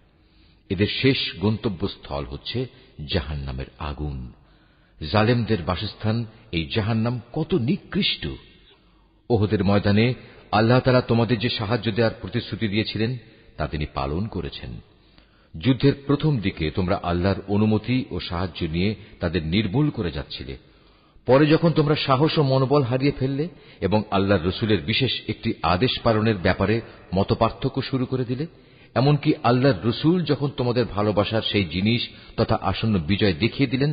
এদের শেষ গন্তব্যস্থল হচ্ছে জাহান্নামের আগুন। জালেমদের বাসস্থান এই জাহান্নাম কত নিকৃষ্ট! ওহদের ময়দানে আল্লাহ তাআলা তোমাদের যে সাহায্য দেওয়ার প্রতিশ্রুতি দিয়েছিলেন তা তিনি পালন করেছেন। যুদ্ধের প্রথম দিকে তোমরা আল্লাহর অনুমতি ও সাহায্য নিয়ে তাদের নির্মূল করে যাচ্ছিলে। পরে যখন তোমরা সাহস ও মনোবল হারিয়ে ফেললে এবং আল্লাহর রসুলের বিশেষ একটি আদেশ পালনের ব্যাপারে মতপার্থক্য শুরু করে দিলে, এমনকি আল্লাহর রসুল যখন তোমাদের ভালোবাসার সেই জিনিস তথা আসন্ন বিজয় দেখিয়ে দিলেন,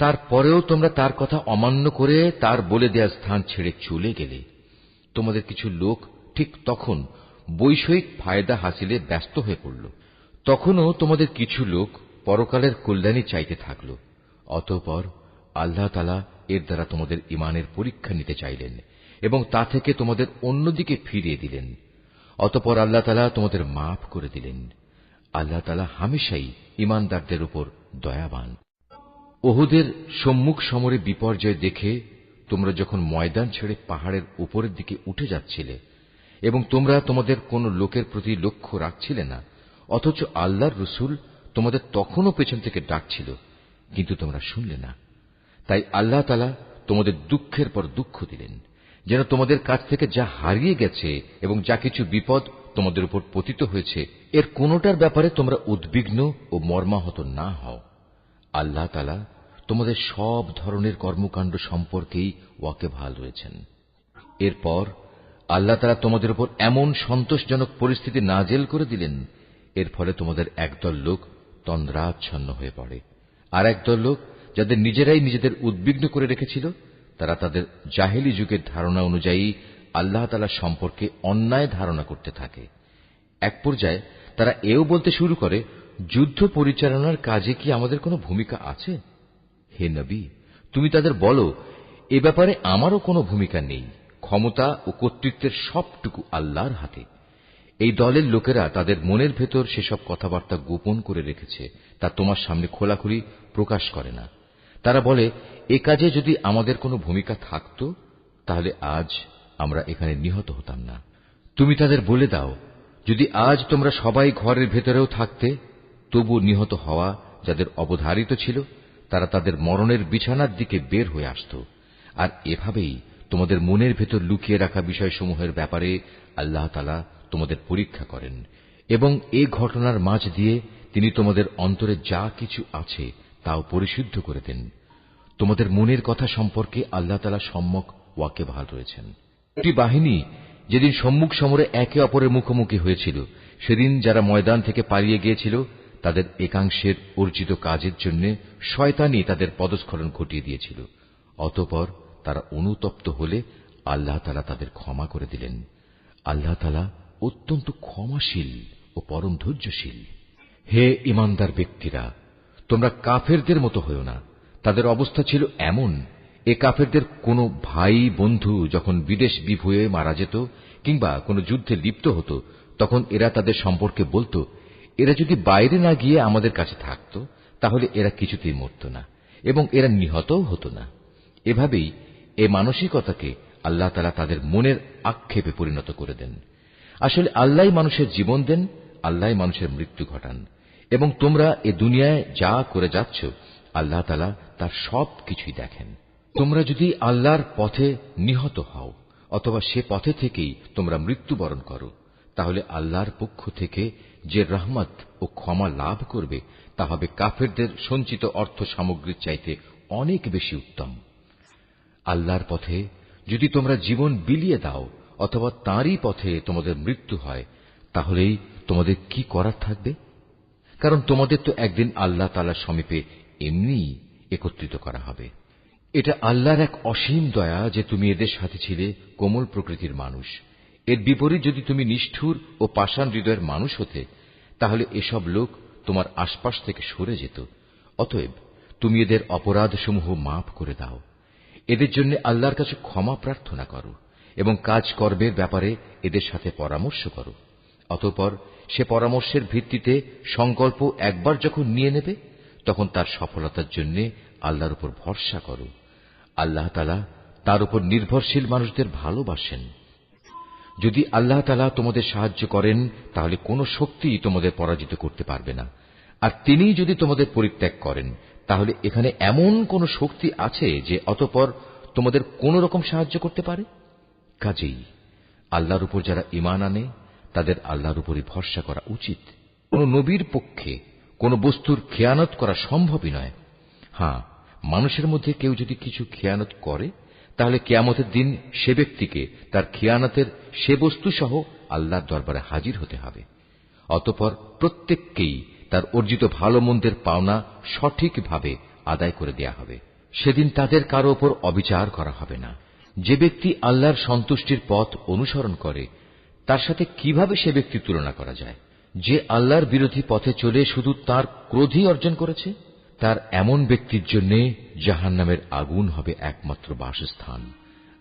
তারপরেও তোমরা তার কথা অমান্য করে তার বলে দেয়া স্থান ছেড়ে চলে গেলে। তোমাদের কিছু লোক ঠিক তখন বৈষয়িক ফায়দা হাসিলে ব্যস্ত হয়ে পড়ল। তখনও তোমাদের কিছু লোক পরকালের কল্যাণী চাইতে থাকল। অতঃপর আল্লাহ তাআলা এর দ্বারা তোমাদের ঈমানের পরীক্ষা নিতে চাইলেন এবং তা থেকে তোমাদের অন্যদিকে ফিরিয়ে দিলেন। অতঃপর আল্লাহ তাআলা তোমাদের মাফ করে দিলেন। আল্লাহ তাআলা হামেশাই ঈমানদারদের উপর দয়াবান। ওহুদের সম্মুখ সমরে বিপর্যয় দেখে তোমরা যখন ময়দান ছেড়ে পাহাড়ের উপরের দিকে উঠে যাচ্ছিলে এবং তোমরা তোমাদের কোন লোকের প্রতি লক্ষ্য রাখছিলে না, অথচ আল্লাহর রসুল তোমাদের তখনও পেছন থেকে ডাকছিল, কিন্তু তোমরা শুনলে না। তাই আল্লাহ তাআলা তোমাদের দুঃখের পর দুঃখ দিলেন, যেন তোমাদের কাছ থেকে যা হারিয়ে গেছে এবং যা কিছু বিপদ তোমাদের উপর পতিত হয়েছে, এর কোনোটার ব্যাপারে তোমরা উদ্বিগ্ন ও মর্মাহত না হও। আল্লাহ তাআলা তোমাদের সব ধরনের কর্মকাণ্ড সম্পর্কেই ওয়াকিবহাল রয়েছেন। এরপর আল্লাহ তাআলা তোমাদের উপর এমন সন্তোষজনক পরিস্থিতি নাযিল করে দিলেন, এর ফলে তোমাদের একদল লোক তন্দ্রাচ্ছন্ন হয়ে পড়ে, আর একদল লোক যাদের নিজেরাই নিজেদের উদ্বিগ্ন করে রেখেছিল, তারা তাদের জাহেলি যুগের ধারণা অনুযায়ী আল্লাহ তাআলা সম্পর্কে অন্যায় ধারণা করতে থাকে। এক পর্যায়ে তারা এও বলতে শুরু করে, যুদ্ধ পরিচালনার কাজে কি আমাদের কোনো ভূমিকা আছে? হে নবী, তুমি তাদের বলো, এ ব্যাপারে আমারও কোনো ভূমিকা নেই। ক্ষমতা ও কর্তৃত্বের সবটুকু আল্লাহর হাতে। এই দলের লোকেরা তাদের মনের ভেতর সেসব কথাবার্তা গোপন করে রেখেছে, তা তোমার সামনে খোলাখুলি প্রকাশ করে না। তারা বলে, এ কাজে যদি আমাদের কোনো ভূমিকা থাকত, তাহলে আজ আমরা এখানে নিহত হতাম না। তুমি তাদের বলে দাও, যদি আজ তোমরা সবাই ঘরের ভেতরেও থাকতে, তবু নিহত হওয়া যাদের অবধারিত ছিল, তারা তাদের মরণের বিছানার দিকে বের হয়ে আসত। আর এভাবেই তোমাদের মনের ভেতর লুকিয়ে রাখা বিষয়সমূহের ব্যাপারে আল্লাহ তাআলা তোমাদের পরীক্ষা করেন, এবং এ ঘটনার মাঝ দিয়ে তিনি তোমাদের অন্তরে যা কিছু আছে তাও পরিশুদ্ধ করে দেন। তোমাদের মনের কথা সম্পর্কে আল্লাহ তাআলা সম্যক ওয়াকিবহাল রয়েছেন। দুটি বাহিনী যেদিন সম্মুখ সমরে একে অপরের মুখোমুখি হয়েছিল, সেদিন যারা ময়দান থেকে পালিয়ে গিয়েছিল, তাদের একাংশের অর্জিত কাজের জন্য শয়তানই তাদের পদস্খলন ঘটিয়ে দিয়েছিল। অতঃপর তারা অনুতপ্ত হলে আল্লাহ তাআলা তাদের ক্ষমা করে দিলেন। আল্লাহ তাআলা অত্যন্ত ক্ষমাশীল ও পরম ধৈর্যশীল। হে ঈমানদার ব্যক্তিরা, তোমরা কাফেরদের মতো হয়ো না। তাদের অবস্থা ছিল এমন, এ কাফেরদের কোনো ভাই বন্ধু যখন বিদেশ বিভুঁয়ে মারা যেত কিংবা কোনো যুদ্ধে লিপ্ত হতো, তখন এরা তাদের সম্পর্কে বলতো, এরা যদি বাইরে না গিয়ে আমাদের কাছে থাকত, তাহলে এরা কিছুতেই মরত না এবং এরা নিহতও হতো না। এভাবেই এ মানসিকতাকে আল্লাহ তাআলা তাদের মনের আক্ষেপে পরিণত করে দেন। আসলে আল্লাহই মানুষের জীবন দেন, আল্লাহই মানুষের মৃত্যু ঘটান, এবং তোমরা এ দুনিয়ায় যা করে যাচ্ছ, আল্লাহ তাআলা তার সব কিছুই দেখেন। তোমরা যদি আল্লাহর পথে নিহত হও অথবা সে পথে থেকেই তোমরা মৃত্যুবরণ করো, তাহলে আল্লাহর পক্ষ থেকে যে রহমত ও ক্ষমা লাভ করবে তা হবে কাফেরদের সঞ্চিত অর্থ সামগ্রীর চাইতে অনেক বেশি উত্তম। আল্লাহর পথে যদি তোমরা জীবন বিলিয়ে দাও অথবা তাঁরই পথে তোমাদের মৃত্যু হয়, তাহলেই তোমাদের কি করার থাকবে? কারণ তোমাদের তো একদিন আল্লাহ তাআলার সমীপে এমনি একত্রিত করা হবে। এটা আল্লাহর এক অসীম দয়া যে তুমি এদের সাথে ছিলে কোমল প্রকৃতির মানুষ। এর বিপরীত যদি তুমি নিষ্ঠুর ও পাষাণ হৃদয়ের মানুষ হতে, তাহলে এসব লোক তোমার আশপাশ থেকে সরে যেত। অতএব তুমি এদের অপরাধসমূহ মাফ করে দাও। এদের জন্য আল্লাহর কাছে ক্ষমা প্রার্থনা করো এবং কাজ কর্মের ব্যাপারে এদের সাথে পরামর্শ করো। অতঃপর সে পরামর্শের ভিত্তিতে সংকল্প একবার যখন নিয়ে নেবে, তখন তার সফলতার জন্য আল্লাহর উপর ভরসা করো। আল্লাহ তাআলা তার উপর নির্ভরশীল মানুষদের ভালোবাসেন। যদি আল্লাহ তাআলা তোমাদের সাহায্য করেন, তাহলে কোনো শক্তি তোমাদের পরাজিত করতে পারবে না। আর তিনি যদি তোমাদের পরিত্যাগ করেন, তাহলে এখানে এমন কোন শক্তি আছে যে অতঃপর তোমাদের কোন রকম সাহায্য করতে পারে? কাজেই আল্লাহর উপর যারা ঈমান আনে, তাদের আল্লাহর উপরই ভরসা করা উচিত। কোন নবীর পক্ষে কোন বস্তুর খেয়ানত করা সম্ভবই নয়। হ্যাঁ, মানুষের মধ্যে কেউ যদি কিছু খেয়ানত করে, তাহলে কিয়ামতের দিন সে ব্যক্তিকে তার খেয়ানতের সে বস্তু সহ আল্লাহর দরবারে হাজির হতে হবে। অতঃপর প্রত্যেককেই তার অর্জিত ভালো মন্দের পাওনা সঠিকভাবে আদায় করে দেয়া হবে। সেদিন তাদের কারো ওপর অবিচার করা হবে না। যে ব্যক্তি আল্লাহর সন্তুষ্টির পথ অনুসরণ করে, তার সাথে কিভাবে সে ব্যক্তির তুলনা করা যায়? যে আল্লাহর বিরোধী পথে চলে শুধু তার ক্রোধই অর্জন করেছে, তার এমন ব্যক্তির জন্য জাহান্নামের আগুন হবে একমাত্র বাসস্থান,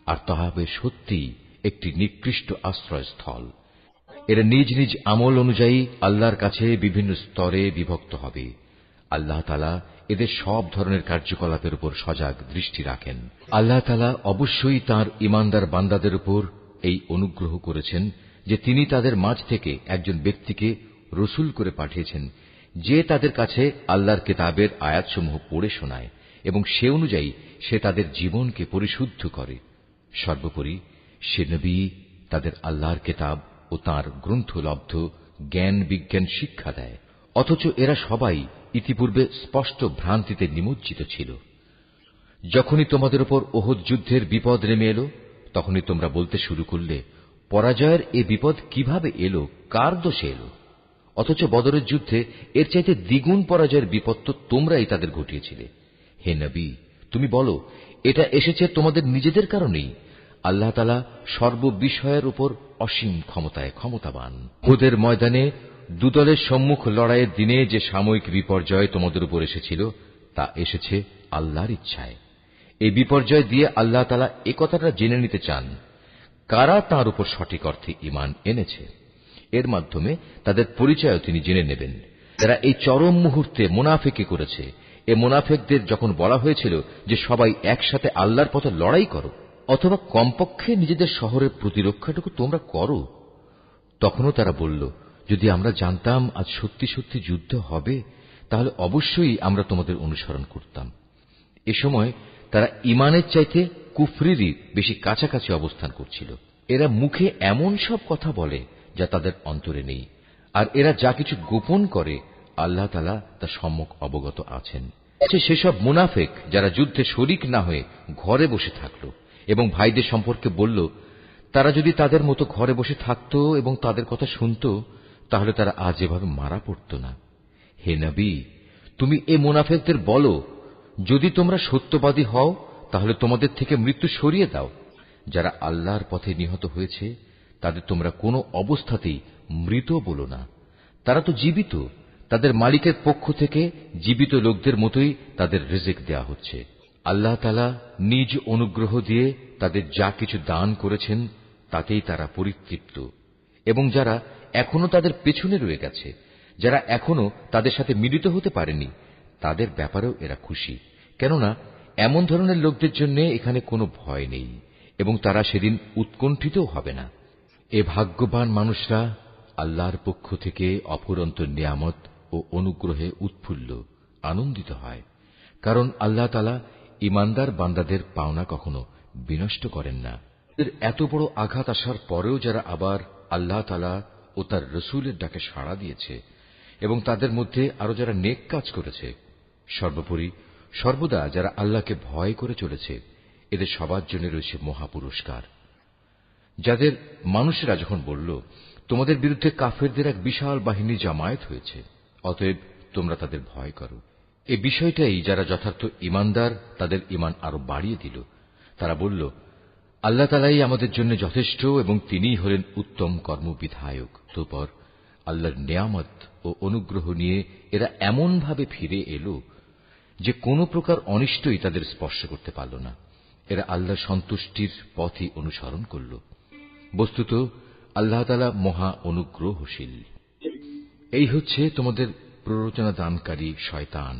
আর তা হবে সত্যিই একটি নিকৃষ্ট আশ্রয়স্থল। এরা নিজ নিজ আমল অনুযায়ী আল্লাহর কাছে বিভিন্ন স্তরে বিভক্ত হবে। আল্লাহ তাআলা এদের সব ধরনের কার্যকলাপের উপর সজাগ দৃষ্টি রাখেন। আল্লাহ তাআলা অবশ্যই তাঁর ঈমানদার বান্দাদের উপর এই অনুগ্রহ করেছেন যে তিনি তাদের মাঝ থেকে একজন ব্যক্তিকে রসূল করে পাঠিয়েছেন, যে তাদের কাছে আল্লাহর কিতাবের আয়াতসমূহ পড়ে শোনায় এবং সে অনুযায়ী সে তাদের জীবনকে পরিশুদ্ধ করে। সর্বোপরি সে নবী তাদের আল্লাহর কিতাব ও তাঁর গ্রন্থলব্ধ জ্ঞান বিজ্ঞান শিক্ষা দেয়। অথচ এরা সবাই ইতিপূর্বে স্পষ্ট ভ্রান্তিতে নিমজ্জিত ছিল। যখনই তোমাদের উপর ওহদ যুদ্ধের বিপদ নেমে এলো, তখনই তোমরা বলতে শুরু করলে, পরাজয়ের এ বিপদ কিভাবে এলো, কার দোষে এলো? অথচ বদরের যুদ্ধে এর চাইতে দ্বিগুণ পরাজয়ের বিপদ তো তোমরাই তাদের ঘটিয়েছিলে। হে নবী, তুমি বলো, এটা এসেছে তোমাদের নিজেদের কারণেই। আল্লাহ তাআলা সর্ববিষয়ের উপর অসীম ক্ষমতায় ক্ষমতাবান। উহুদের ময়দানে দুদলের সম্মুখ লড়াইয়ের দিনে যে সাময়িক বিপর্যয় তোমাদের উপর এসেছিল, তা এসেছে আল্লাহর ইচ্ছায়। এই বিপর্যয় দিয়ে আল্লাহ তাআলা একথাটা জেনে নিতে চান, কারা তাঁর উপর সঠিক অর্থে ঈমান এনেছে। এর মাধ্যমে তাদের পরিচয়ও তিনি জেনে নেবেন। যারা এই চরম মুহূর্তে মুনাফিকি করেছে, এ মুনাফিকদের যখন বলা হয়েছিল যে সবাই একসাথে আল্লাহর পথে লড়াই করো, অথবা কমপক্ষে নিজেদের শহরের প্রতিরক্ষাটুকু তোমরা করো, তখনও তারা বলল, যদি আমরা জানতাম আজ সত্যি সত্যি যুদ্ধ হবে, তাহলে অবশ্যই আমরা তোমাদের অনুসরণ করতাম। এ সময় তারা ঈমানের চাইতে কুফরিরই বেশি কাছাকাছি অবস্থান করছিল। এরা মুখে এমন সব কথা বলে যা তাদের অন্তরে নেই, আর এরা যা কিছু গোপন করে আল্লাহ তাআলা তা সম্যক অবগত আছেন। সেসব মুনাফিক যারা যুদ্ধে শরিক না হয়ে ঘরে বসে থাকল এবং ভাইদের সম্পর্কে বলল, তারা যদি তাদের মতো ঘরে বসে থাকত এবং তাদের কথা শুনত, তাহলে তারা আজ এভাবে মারা পড়ত না। হে নবী, তুমি এ মুনাফিকদের বলো, যদি তোমরা সত্যবাদী হও, তাহলে তোমাদের থেকে মৃত্যু সরিয়ে দাও। যারা আল্লাহর পথে নিহত হয়েছে, তাদের তোমরা কোনো অবস্থাতেই মৃত বলো না। তারা তো জীবিত, তাদের মালিকের পক্ষ থেকে জীবিত লোকদের মতোই তাদের রিজিক দেয়া হচ্ছে। আল্লাহ তাআলা নিজ অনুগ্রহ দিয়ে তাদের যা কিছু দান করেছেন, তাতেই তারা পরিতৃপ্ত। এবং যারা এখনো তাদের পেছনে রয়ে গেছে, যারা এখনো তাদের সাথে মিলিত হতে পারেনি, তাদের ব্যাপারেও এরা খুশি, কেননা এমন ধরনের লোকদের জন্য এখানে কোনো ভয় নেই এবং তারা সেদিন উৎকণ্ঠিতও হবে না। এ ভাগ্যবান মানুষরা আল্লাহর পক্ষ থেকে অফুরন্ত নিয়ামত ও অনুগ্রহে উৎফুল্ল আনন্দিত হয়, কারণ আল্লাহ তাআলা ঈমানদার বান্দাদের পাওনা কখনো বিনষ্ট করেন না। এত বড় আঘাত আসার পরেও যারা আবার আল্লাহ তাআলা ও তার রসূলের ডাকে সাড়া দিয়েছে এবং তাদের মধ্যে আরো যারা নেক কাজ করেছে, সর্বোপরি সর্বদা যারা আল্লাহকে ভয় করে চলেছে, এদের সবার জন্য রয়েছে মহাপুরস্কার। যাদের মানুষেরা যখন বলল, তোমাদের বিরুদ্ধে কাফেরদের এক বিশাল বাহিনী জামায়াত হয়েছে, অতএব তোমরা তাদের ভয় করো, এ বিষয়টাই যারা যথার্থ ঈমানদার তাদের ঈমান আরো বাড়িয়ে দিল। তারা বলল, আল্লাহ তাআলাই আমাদের জন্য যথেষ্ট এবং তিনিই হলেন উত্তম কর্মবিধায়ক। অতঃপর আল্লাহর নেয়ামত ও অনুগ্রহ নিয়ে এরা এমন ভাবে ফিরে এলো যে কোন প্রকার অনিষ্টই তাদের স্পর্শ করতে পারল না। এরা আল্লাহর সন্তুষ্টির পথই অনুসরণ করল। বস্তুত আল্লাহ তাআলা মহা অনুগ্রহশীল। এই হচ্ছে তোমাদের প্ররোচনা দানকারী শয়তান।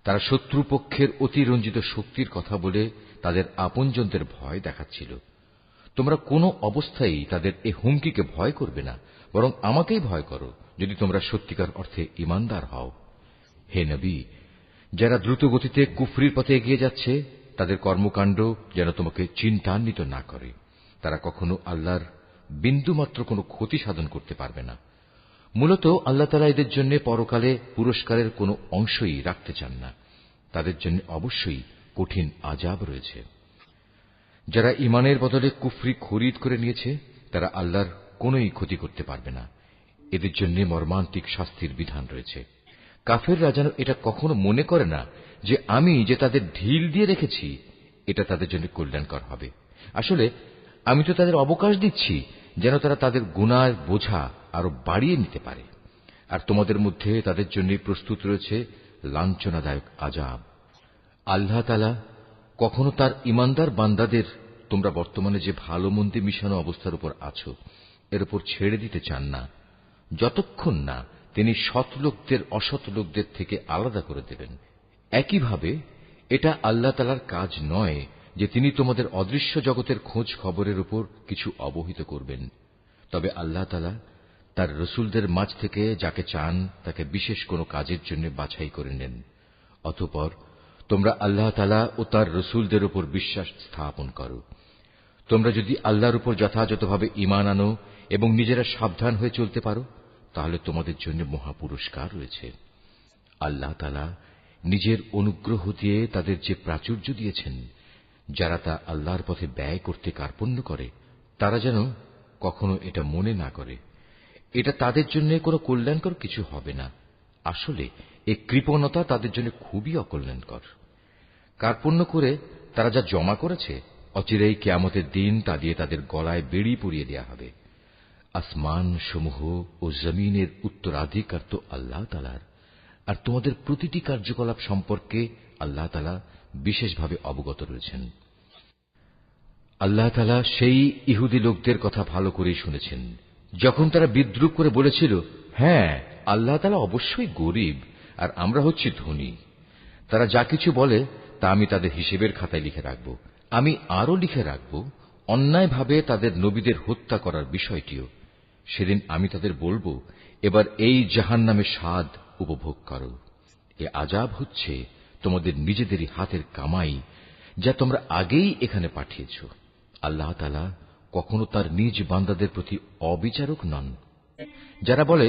তারা শত্রুপক্ষের অতিরঞ্জিত শক্তির কথা বলে তাদের আপনজনদের ভয় দেখাচ্ছিল। তোমরা কোনো অবস্থায় তাদের এ হুমকিকে ভয় করবে না, বরং আমাকেই ভয় করো যদি তোমরা সত্যিকার অর্থে ঈমানদার হও। হে নবী, যারা দ্রুত গতিতে কুফরির পথে এগিয়ে যাচ্ছে তাদের কর্মকাণ্ড যেন তোমাকে চিন্তান্বিত না করে। তারা কখনো আল্লাহর বিন্দুমাত্র কোনো ক্ষতি সাধন করতে পারবে না। মূলত আল্লাহ তাআলা এদের জন্য পরকালে পুরস্কারের কোনো অংশই রাখতে চান না। তাদের জন্য অবশ্যই কঠিন আযাব রয়েছে। যারা ঈমানের বদলে কুফরি খরিদ করে নিয়েছে তারা আল্লাহর কোনোই ক্ষতি করতে পারবে না। এদের জন্য মর্মান্তিক শাস্তির বিধান রয়েছে। কাফেররা যেন এটা কখনো মনে করে না যে আমি যে তাদের ঢিল দিয়ে রেখেছি এটা তাদের জন্য কল্যাণকর হবে। আসলে আমি তো তাদের অবকাশ দিচ্ছি যেন তারা তাদের গুনাহের বোঝা আরো বাড়িয়ে নিতে পারে। আর তোমাদের মধ্যে তাদের জন্য প্রস্তুত রয়েছে লাঞ্ছনাদায়ক আযাব। আল্লাহ তাআলা কখনো তার ঈমানদার বান্দাদের তোমরা বর্তমানে যে ভালো মন্দে মিশানো অবস্থার উপর আছো এর উপর ছেড়ে দিতে চান না, যতক্ষণ না তিনি সৎ লোকদের অসৎ লোকদের থেকে আলাদা করে দেবেন। একইভাবে এটা আল্লাহ তাআলার কাজ নয় যে তিনি তোমাদের অদৃশ্য জগতের খোঁজ খবরের উপর কিছু অবহিত করবেন। তবে আল্লাহ তাআলা তার রসুলদের মাঝ থেকে যাকে চান তাকে বিশেষ কোনো কাজের জন্য বাছাই করে নেন। অতঃপর তোমরা আল্লাহ তাআলা ও তার রসুলদের উপর বিশ্বাস স্থাপন করো। তোমরা যদি আল্লাহর উপর যথাযথভাবে ঈমান আনো এবং নিজেরা সাবধান হয়ে চলতে পারো তাহলে তোমাদের জন্য মহা পুরস্কার রয়েছে। আল্লাহ তাআলা নিজের অনুগ্রহ দিয়ে তাদের যে প্রাচুর্য দিয়েছেন, যারা তা আল্লাহর পথে ব্যয় করতে কার্পণ্য করে তারা যেন কখনো এটা মনে না করে এটা তাদের জন্য কোনো কল্যাণকর কিছু হবে না। আসলে এই কৃপণতা তাদের জন্য খুবই অকল্যাণকর। কার্পণ্য করে তারা যা জমা করেছে অচিরেই কিয়ামতের দিন তা দিয়ে তাদের গলায় বেড়ি পরিয়ে দেয়া হবে। আসমান সমূহ ও জমিনের উত্তরাধিকার তো আল্লাহ তাআলার, আর তোমাদের প্রতিটি কার্যকলাপ সম্পর্কে আল্লাহ তাআলা বিশেষভাবে অবগত রয়েছেন। আল্লাহ তাআলা সেই ইহুদি লোকদের কথা ভালো করেই শুনেছেন যখন তারা বিদ্রূপ করে বলেছিল, হ্যাঁ আল্লাহ তাআলা অবশ্যই গরীব আর আমরা হচ্ছি ধনী। তারা যা কিছু বলে তা আমি তাদের হিসেবের খাতায় লিখে রাখব। আমি আরো লিখে রাখব অন্যায়ভাবে তাদের নবীদের হত্যা করার বিষয়টিও। সেদিন আমি তাদের বলবো, এবার এই জাহান্নামের স্বাদ উপভোগ করো। এ আযাব হচ্ছে তোমাদের নিজেদেরই হাতের কামাই যা তোমরা আগেই এখানে পাঠিয়েছ। আল্লাহ তাআলা কখনো তার নিজ বান্দাদের প্রতি অবিচারক নন। যারা বলে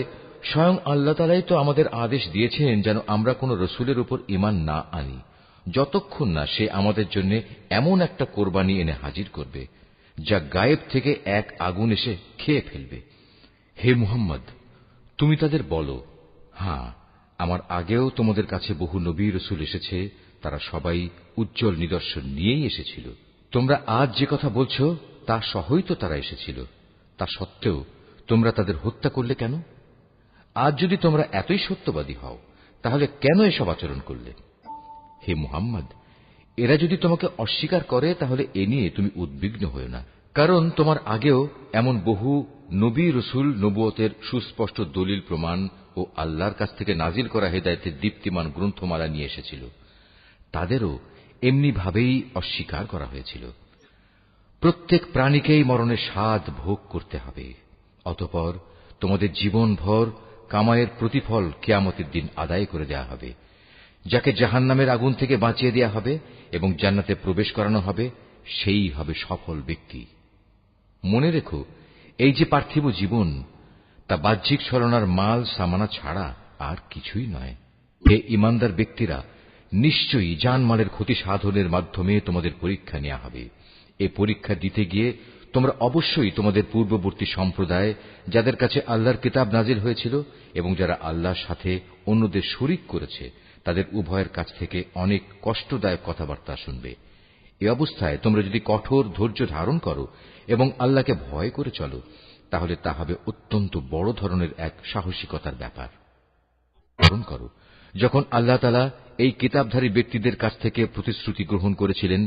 স্বয়ং আল্লাহ তাআলাই তো আমাদের আদেশ দিয়েছেন যেন আমরা কোন রসুলের উপর ঈমান না আনি যতক্ষণ না সে আমাদের জন্য এমন একটা কোরবানি এনে হাজির করবে যা গায়েব থেকে এক আগুন এসে খেয়ে ফেলবে। হে মুহাম্মদ, তুমি তাদের বলো, হ্যাঁ আমার আগেও তোমাদের কাছে বহু নবী রসুল এসেছে, তারা সবাই উজ্জ্বল নিদর্শন নিয়েই এসেছিল। তোমরা আজ যে কথা বলছো তা সহই তো তারা এসেছিল। তা সত্ত্বেও তোমরা তাদের হত্যা করলে কেন? আজ যদি তোমরা এতই সত্যবাদী হও তাহলে কেন এসব আচরণ করলে? হে মুহাম্মদ, এরা যদি তোমাকে অস্বীকার করে তাহলে এ নিয়ে তুমি উদ্বিগ্ন হও না, কারণ তোমার আগেও এমন বহু নবী রসুল নবুয়তের সুস্পষ্ট দলিল প্রমাণ ও আল্লাহর কাছ থেকে নাজিল করা হেদায়েতের দীপ্তিমান গ্রন্থমালা নিয়ে এসেছিল। তাদেরও এমনি ভাবেই অস্বীকার করা হয়েছিল। প্রত্যেক প্রাণীকেই মরণের স্বাদ ভোগ করতে হবে। অতঃপর তোমাদের জীবনভর কামাইয়ের প্রতিফল কিয়ামতের দিন আদায় করে দেয়া হবে। যাকে জাহান্নামের আগুন থেকে বাঁচিয়ে দেয়া হবে এবং জান্নাতে প্রবেশ করানো হবে, সেই হবে সফল ব্যক্তি। মনে রেখো, এই যে পার্থিব জীবন তা বাহ্যিক ছলনার মাল সামানা ছাড়া আর কিছুই নয়। হে ঈমানদার ব্যক্তিরা, নিশ্চয়ই জানমালের ক্ষতি সাধনের মাধ্যমে তোমাদের পরীক্ষা নেওয়া হবে। এ পরীক্ষা দিতে গিয়ে তোমরা অবশ্যই তোমাদের পূর্ববর্তী সম্প্রদায় যাদের কাছে আল্লাহর কিতাব নাজিল হয়েছিল এবং যারা আল্লাহর সাথে অন্যদের শরীক করেছে তাদের উভয়ের কাছ থেকে অনেক কষ্টদায়ক কথাবার্তা শুনবে। এ অবস্থায় তোমরা যদি কঠোর ধৈর্য ধারণ করো এবং আল্লাহকে ভয় করে চলো, তাহলে তা হবে অত্যন্ত বড় ধরনের এক সাহসিকতার ব্যাপার। স্মরণ করো, যখন আল্লাহ তাআলা এই কিতাবধারী ব্যক্তিদের কাছ থেকে প্রতিশ্রুতি গ্রহণ করেছিলেন,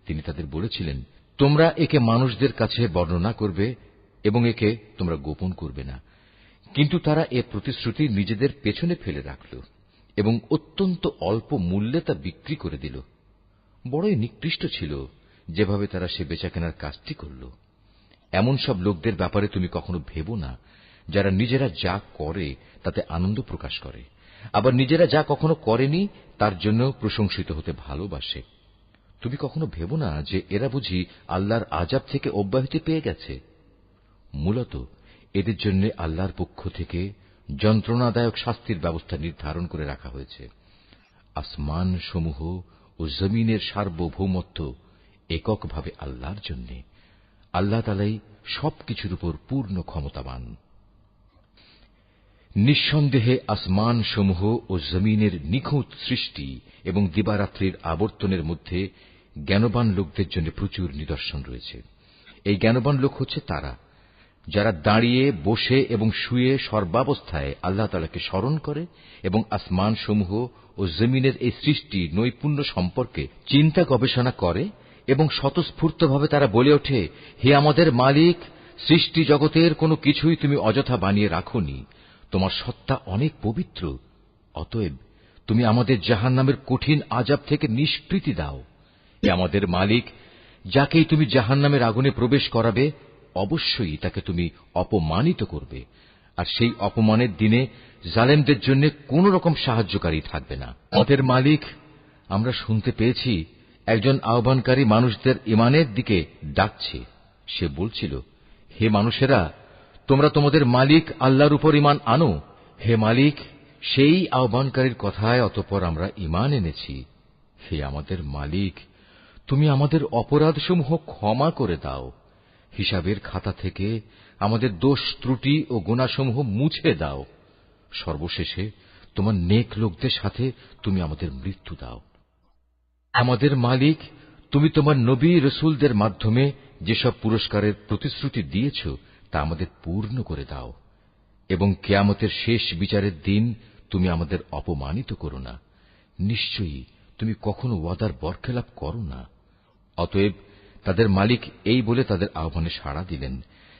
তিনি তাদের বলেছিলেন, তোমরা একে মানুষদের কাছে বর্ণনা করবে এবং একে তোমরা গোপন করবে না। কিন্তু তারা এ প্রতিশ্রুতি নিজেদের পেছনে ফেলে রাখল এবং অত্যন্ত অল্প মূল্যে তা বিক্রি করে দিল। বড়ই নিকৃষ্ট ছিল যেভাবে তারা সে বেচাকেনার কাজটি করল। এমন সব লোকদের ব্যাপারে তুমি কখনো ভেবো না, যারা নিজেরা যা করে তাতে আনন্দ প্রকাশ করে, আবার নিজেরা যা কখনো করেনি তার জন্য প্রশংসিত হতে ভালোবাসে। তুমি কখনো ভেবো না যে এরা বুঝি আল্লাহর আযাব থেকে অব্যাহতি পেয়ে গেছে। মূলত এদের জন্য আল্লাহর পক্ষ থেকে যন্ত্রণাদায়ক শাস্তির ব্যবস্থা নির্ধারণ করে রাখা হয়েছে। আসমান সমূহ ও জমিনের সার্বভৌমত্ব এককভাবে আল্লাহর জন্য। আল্লাহ তাআলাই সবকিছুর উপর পূর্ণ ক্ষমতাবান। নিঃসন্দেহে আসমান সমূহ ও জমিনের নিখুঁত সৃষ্টি এবং দিবারাত্রির আবর্তনের মধ্যে জ্ঞানবান লোকদের জন্য প্রচুর নিদর্শন রয়েছে। এই জ্ঞানবান লোক হচ্ছে তারা, যারা দাঁড়িয়ে, বসে এবং শুয়ে সর্বাবস্থায় আল্লাহ তাআলাকে স্মরণ করে এবং আসমান সমূহ ও জমিনের এই সৃষ্টি নৈপুণ্য সম্পর্কে চিন্তা গবেষণা করে এবং স্বতঃস্ফূর্তভাবে তারা বলে ওঠে, হে আমাদের মালিক, সৃষ্টি জগতের কোনো কিছুই তুমি অযথা বানিয়ে রাখোনি, তোমার সত্তা অনেক পবিত্র। অতএব তুমি আমাদের জাহান্নামের কঠিন আযাব থেকে নিষ্কৃতি দাও। হে আমাদের মালিক, যাকেই তুমি জাহান্নামের আগুনে প্রবেশ করাবে অবশ্যই তাকে তুমি অপমানিত করবে, আর সেই অপমানের দিনে জালেমদের জন্য কোন রকম সাহায্যকারী থাকবে না। আমাদের মালিক, আমরা শুনতে পেয়েছি একজন আহ্বানকারী মানুষদের ঈমানের দিকে ডাকছে। সে বলছিল, হে মানুষেরা, তোমরা তোমাদের মালিক আল্লাহর উপর ঈমান আনো। হে মালিক, সেই আহ্বানকারীর কথায় অতঃপর আমরা ঈমান এনেছি। হে আমাদের মালিক, তুমি আমাদের অপরাধসমূহ ক্ষমা করে দাও, হিসাবের খাতা থেকে আমাদের দোষ ত্রুটি ও গুনাহসমূহ মুছে দাও। সর্বশেষে তোমার নেক লোকদের সাথে তুমি আমাদের মৃত্যু দাও। আমাদের মালিক, তুমি তোমার নবী রাসূলদের মাধ্যমে যেসব পুরস্কারের প্রতিশ্রুতি দিয়েছ তা আমাদের পূর্ণ করে দাও এবং কিয়ামতের শেষ বিচারের দিন তুমি আমাদের অপমানিত করো না। নিশ্চয়ই তুমি কখনো ওয়াদার বরখেলাপ করো না। অতএব তাদের মালিক এই বলে তাদের আহ্বানে সাড়া দিলেন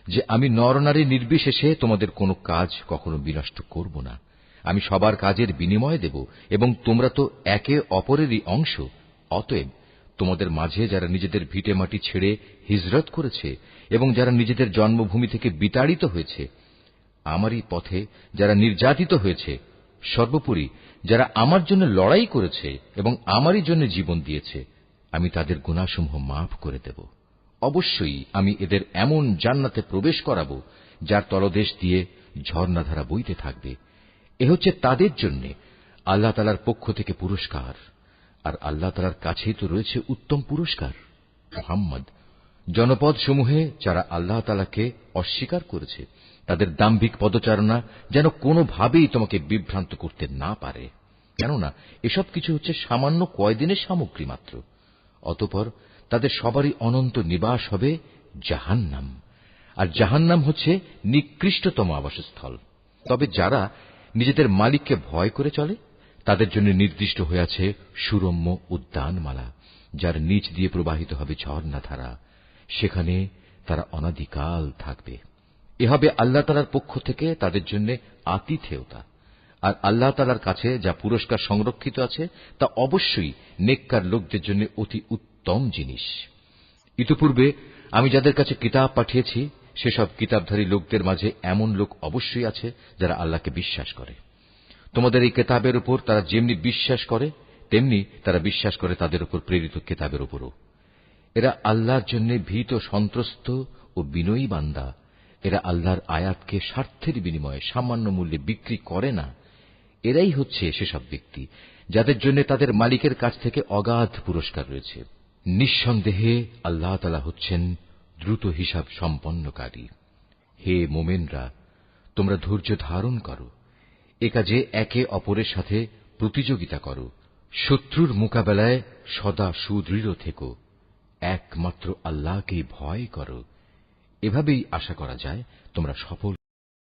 যে, আমি নরনারী নির্বিশেষে তোমাদের কোনো কাজ কখনো বিনষ্ট করব না। আমি সবার কাজের বিনিময় দেব এবং তোমরা তো একে অপরেরই অংশ। অতএব তোমাদের মাঝে যারা নিজেদের ভিটেমাটি ছেড়ে হিজরত করেছে এবং যারা নিজেদের জন্মভূমি থেকে বিতাড়িত হয়েছে, আমারই পথে যারা নির্যাতিত হয়েছে, সর্বোপরি যারা আমার জন্য লড়াই করেছে এবং আমারই জন্য জীবন দিয়েছে, আমি তাদের গুনাহসমূহ মাফ করে দেব। অবশ্যই আমি এদের এমন জান্নাতে প্রবেশ করাব যার তলদেশ দিয়ে ঝর্ণাধারা বইতে থাকবে। এ হচ্ছে তাদের জন্য আল্লাহ তাআলার পক্ষ থেকে পুরস্কার, আর আল্লাহ তাআলার কাছেই তো রয়েছে উত্তম পুরস্কার। মুহাম্মদ, জনপদ সমূহে যারা আল্লাহ তাআলাকে অস্বীকার করেছে তাদের দাম্ভিক পদচারণা যেন কোনোভাবেই তোমাকে বিভ্রান্ত করতে না পারে, কেননা এসব কিছু হচ্ছে সামান্য কয়দিনের সামগ্রী মাত্র। অতঃপর তাদের সবারই অনন্ত নিবাস হবে জাহান্নাম, আর জাহান্নাম হচ্ছে নিকৃষ্টতম আবাসস্থল। তবে যারা নিজেদের মালিককে ভয় করে চলে তাদের জন্য নির্দিষ্ট হয়ে আছে সুরম্য উদ্যানমালা, যার নিচ দিয়ে প্রবাহিত হবে ঝর্ণাধারা। সেখানে তারা অনাদিকাল থাকবে। এ হবে আল্লাহ তাআলার পক্ষ থেকে তাদের জন্য আতিথেয়তা। আর আল্লাহ তাআলার কাছে যা পুরস্কার সংরক্ষিত আছে তা অবশ্যই নেককার লোকদের জন্য অতি উত্তম জিনিস। ইতিপূর্বে আমি যাদের কাছে কিতাব পাঠিয়েছি সেসব কিতাবধারী লোকদের মাঝে এমন লোক অবশ্যই আছে যারা আল্লাহকে বিশ্বাস করে। তোমাদের এই কিতাবের উপর তারা যেমনি বিশ্বাস করে তেমনি তারা বিশ্বাস করে তাদের উপর প্রেরিত কিতাবের উপরও। এরা আল্লাহর জন্য ভীত সন্ত্রস্ত ও বিনয়ী বান্দা। এরা আল্লাহর আয়াতকে স্বার্থের বিনিময়ে সামান্য মূল্যে বিক্রি করে না। এরাই হচ্ছে সেসব ব্যক্তি যাদের জন্য তাদের মালিকের কাছ থেকে অগাধ পুরস্কার রয়েছে। নিঃসন্দেহে আল্লাহ তাআলা হচ্ছেন দ্রুত হিসাব সম্পন্নকারী। হে মোমেনরা, তোমরা ধৈর্য ধারণ করো। এ কাজে একে অপরের সাথে প্রতিযোগিতা করো, শত্রুর মোকাবেলায় সদা সুদৃঢ় থেকো, একমাত্র আল্লাহকেই ভয় করো। এভাবেই আশা করা যায় তোমরা সফল